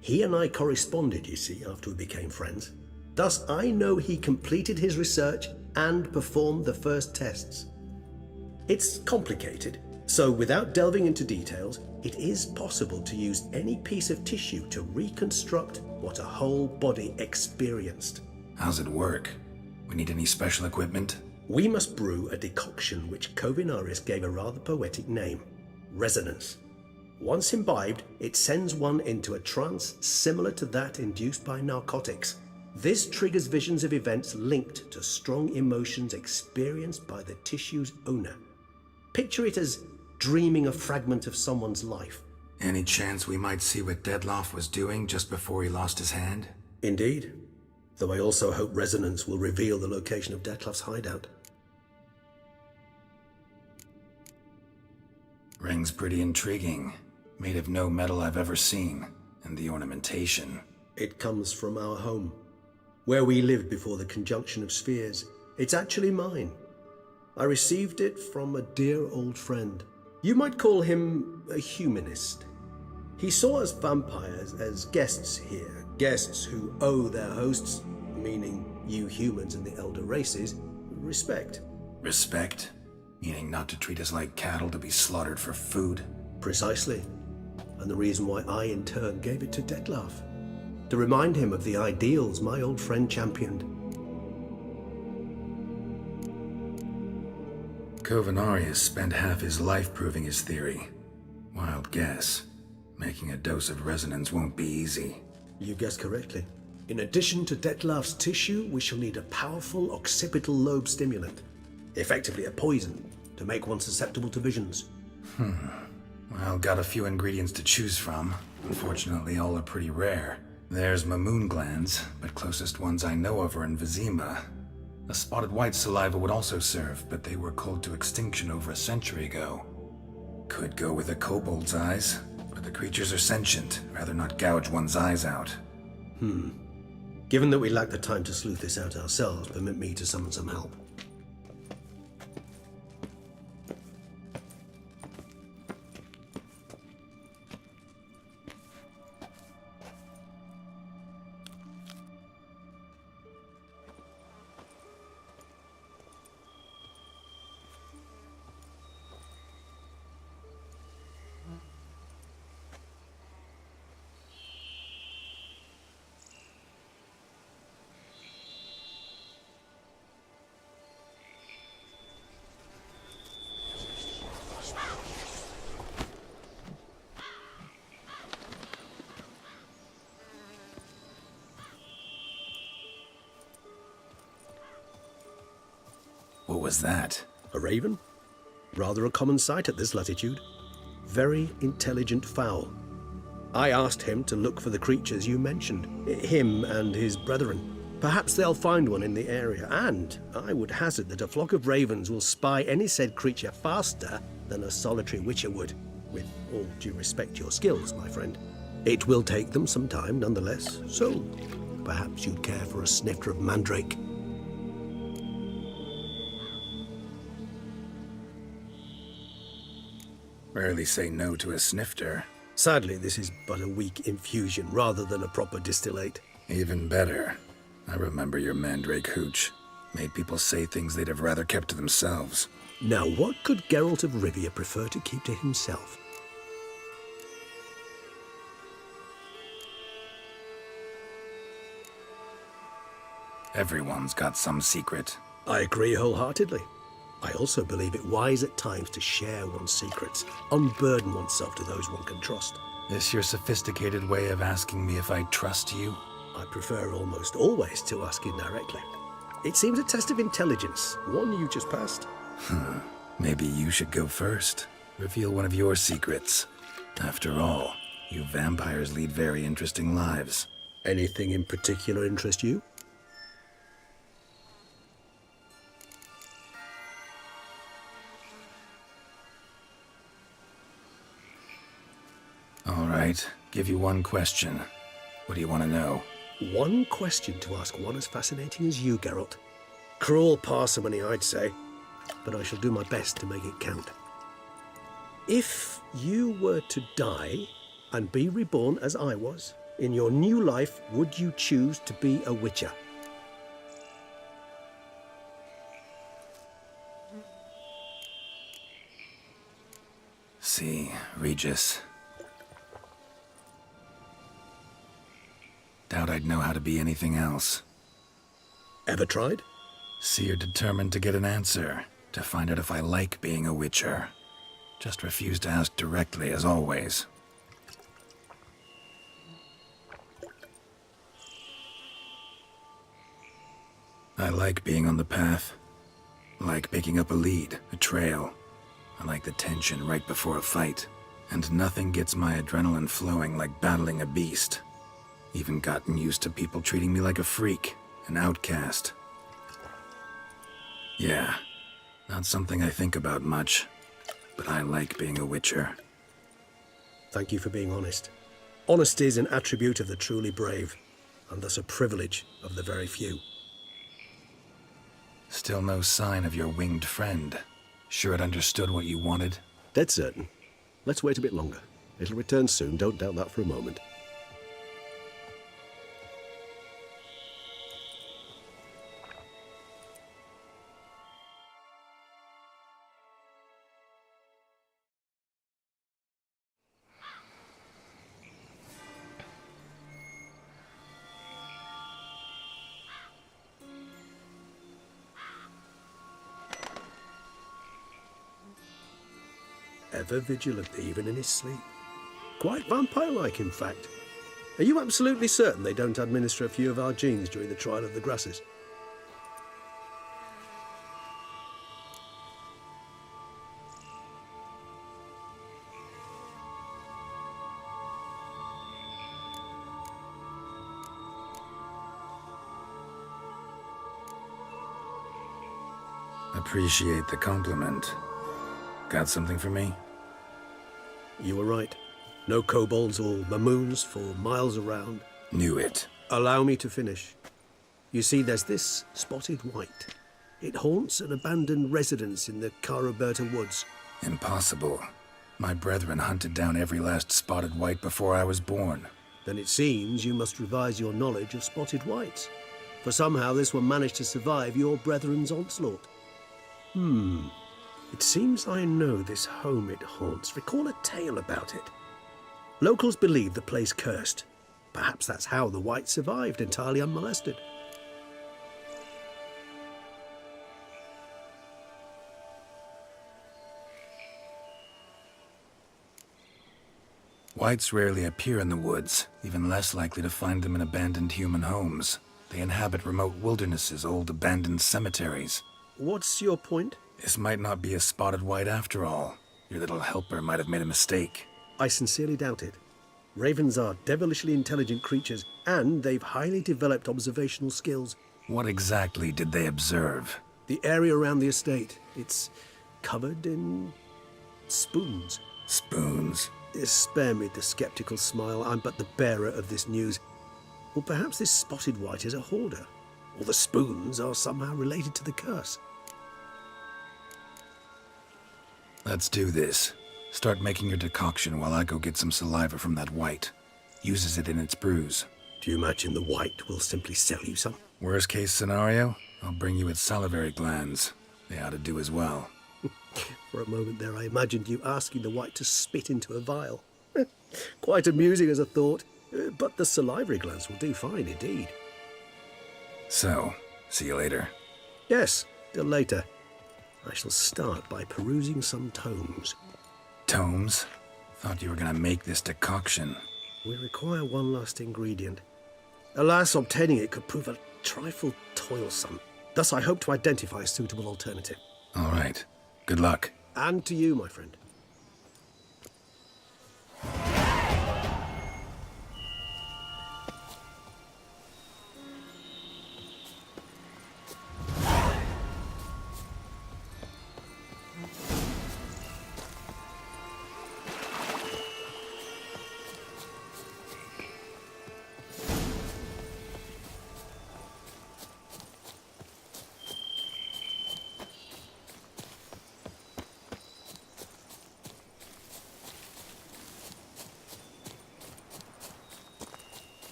He and I corresponded, you see, after we became friends. Thus, I know he completed his research and performed the first tests. It's complicated, so without delving into details, it is possible to use any piece of tissue to reconstruct what a whole body experienced. How's it work? We need any special equipment? We must brew a decoction which Kovinaris gave a rather poetic name, resonance. Once imbibed, it sends one into a trance similar to that induced by narcotics. This triggers visions of events linked to strong emotions experienced by the tissue's owner. Picture it as dreaming a fragment of someone's life. Any chance we might see what Dettlaff was doing just before he lost his hand? Indeed. Though I also hope resonance will reveal the location of Dettlaff's hideout. Ring's pretty intriguing. Made of no metal I've ever seen. And the ornamentation. It comes from our home, where we lived before the conjunction of spheres. It's actually mine. I received it from a dear old friend. You might call him a humanist. He saw us vampires as guests here, guests who owe their hosts, meaning you humans and the elder races, respect. Respect? Meaning not to treat us like cattle to be slaughtered for food? Precisely. And the reason why I, in turn, gave it to Dettlaff. To remind him of the ideals my old friend championed. Covenarius spent half his life proving his theory. Wild guess. Making a dose of resonance won't be easy. You guessed correctly. In addition to Detlef's tissue, we shall need a powerful occipital lobe stimulant. Effectively a poison, to make one susceptible to visions. Well, got a few ingredients to choose from. Unfortunately, all are pretty rare. There's mamoon glands, but closest ones I know of are in Vizima. A spotted white saliva would also serve, but they were culled to extinction over a century ago. Could go with a kobold's eyes, but the creatures are sentient. Rather not gouge one's eyes out. Given that we lack the time to sleuth this out ourselves, permit me to summon some help. What was that? A raven? Rather a common sight at this latitude. Very intelligent fowl. I asked him to look for the creatures you mentioned, him and his brethren. Perhaps they'll find one in the area, and I would hazard that a flock of ravens will spy any said creature faster than a solitary witcher would. With all due respect to your skills, my friend. It will take them some time, nonetheless, so perhaps you'd care for a snifter of mandrake. Rarely say no to a snifter. Sadly, this is but a weak infusion rather than a proper distillate. Even better. I remember your mandrake hooch. Made people say things they'd have rather kept to themselves. Now, what could Geralt of Rivia prefer to keep to himself? Everyone's got some secret. I agree wholeheartedly. I also believe it wise at times to share one's secrets, unburden oneself to those one can trust. This your sophisticated way of asking me if I trust you? I prefer almost always to ask indirectly. It seems a test of intelligence, one you just passed. Maybe you should go first. Reveal one of your secrets. After all, you vampires lead very interesting lives. Anything in particular interest you? All right, give you one question. What do you want to know? One question to ask one as fascinating as you, Geralt. Cruel parsimony, I'd say, but I shall do my best to make it count. If you were to die and be reborn as I was, in your new life, would you choose to be a witcher? See, Regis. Doubt I'd know how to be anything else. Ever tried? See, you're determined to get an answer, to find out if I like being a witcher. Just refuse to ask directly, as always. I like being on the path. I like picking up a lead, a trail. I like the tension right before a fight. And nothing gets my adrenaline flowing like battling a beast. Even gotten used to people treating me like a freak, an outcast. Yeah, not something I think about much, but I like being a witcher. Thank you for being honest. Honesty is an attribute of the truly brave, and thus a privilege of the very few. Still no sign of your winged friend. Sure it understood what you wanted? Dead certain. Let's wait a bit longer. It'll return soon, don't doubt that for a moment. ever vigilant, even in his sleep. Quite vampire-like, in fact. Are you absolutely certain they don't administer a few of our genes during the trial of the grasses? Appreciate the compliment. Got something for me? You were right. No kobolds or mamoons for miles around. Knew it. Allow me to finish. You see, there's this spotted white. It haunts an abandoned residence in the Caraberta woods. Impossible. My brethren hunted down every last spotted white before I was born. Then it seems you must revise your knowledge of spotted whites. For somehow this one managed to survive your brethren's onslaught. It seems I know this home it haunts. Recall a tale about it. Locals believe the place cursed. Perhaps that's how the white survived entirely unmolested. Whites rarely appear in the woods, even less likely to find them in abandoned human homes. They inhabit remote wildernesses, old abandoned cemeteries. What's your point? This might not be a spotted white after all. Your little helper might have made a mistake. I sincerely doubt it. Ravens are devilishly intelligent creatures, and they've highly developed observational skills. What exactly did they observe? The area around the estate. It's covered in spoons. Spoons? Spare me the skeptical smile. I'm but the bearer of this news. Or perhaps this spotted white is a hoarder. Or the spoons are somehow related to the curse. Let's do this. Start making your decoction while I go get some saliva from that white. Uses it in its brews. Do you imagine the white will simply sell you some? Worst case scenario, I'll bring you its salivary glands. They ought to do as well. For a moment there, I imagined you asking the white to spit into a vial. Quite amusing as a thought, but the salivary glands will do fine indeed. So, see you later. Yes, till later. I shall start by perusing some tomes. Tomes? Thought you were gonna make this decoction. We require one last ingredient. Alas, obtaining it could prove a trifle toilsome. Thus, I hope to identify a suitable alternative. All right. Good luck. And to you, my friend.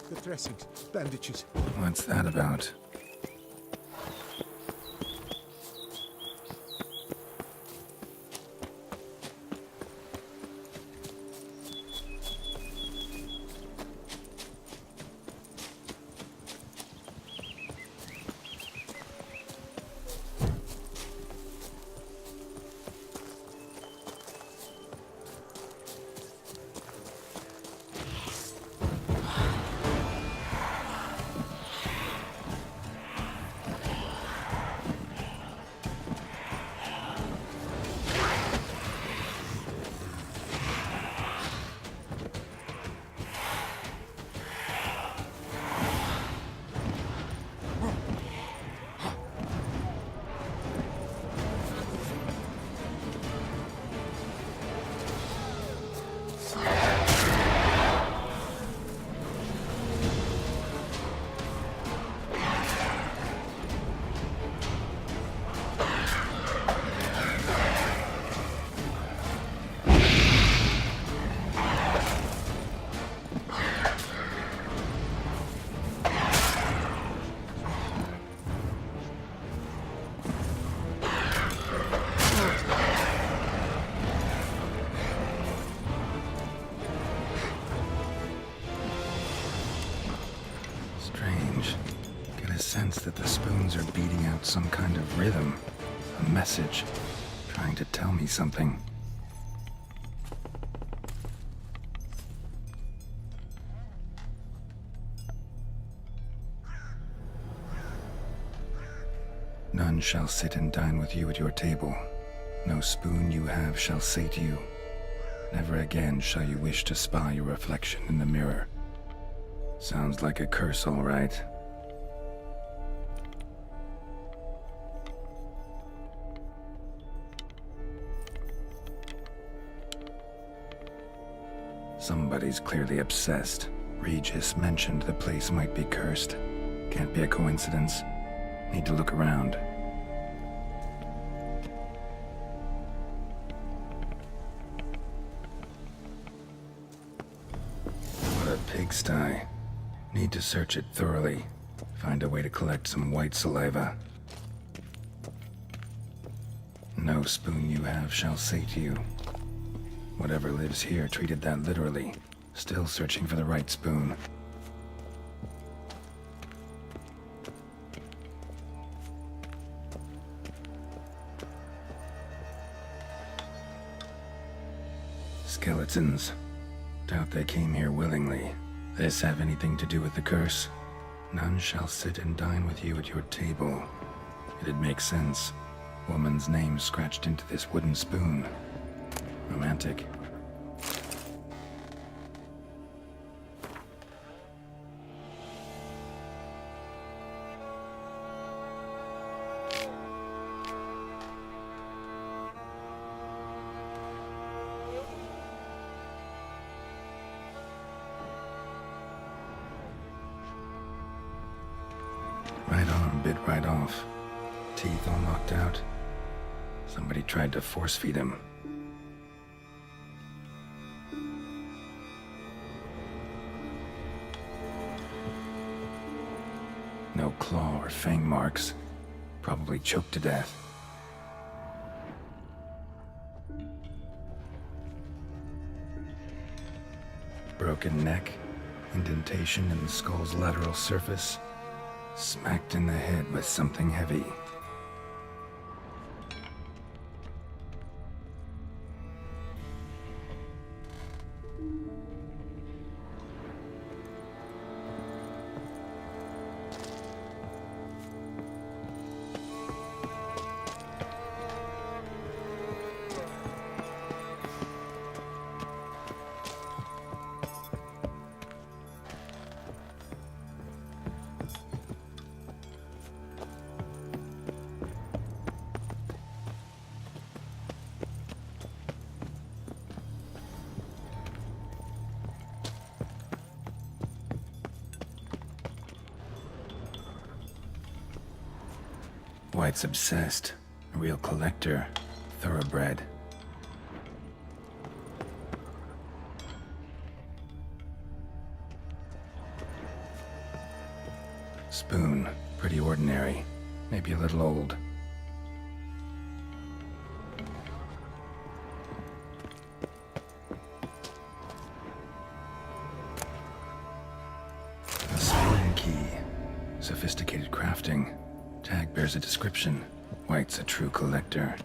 The dressings, bandages. What's that about? spoons are beating out some kind of rhythm. A message. Trying to tell me something. None shall sit and dine with you at your table. No spoon you have shall sate you. Never again shall you wish to spy your reflection in the mirror. Sounds like a curse, all right. Somebody's clearly obsessed. Regis mentioned the place might be cursed. Can't be a coincidence. Need to look around. What a pigsty. Need to search it thoroughly. Find a way to collect some white saliva. No spoon you have shall sate you. Whatever lives here treated that literally. Still searching for the right spoon. Skeletons. Doubt they came here willingly. This have anything to do with the curse? None shall sit and dine with you at your table. It'd make sense. Woman's name scratched into this wooden spoon. Romantic. Right arm bit right off. Teeth all knocked out. Somebody tried to force feed him. No claw or fang marks. Probably choked to death. Broken neck, indentation in the skull's lateral surface. Smacked in the head with something heavy. White's obsessed. A real collector. Thoroughbred. Spoon. Pretty ordinary. Maybe a little old. A spoon key. Sophisticated crafting. Tag bears a description. White's a true collector.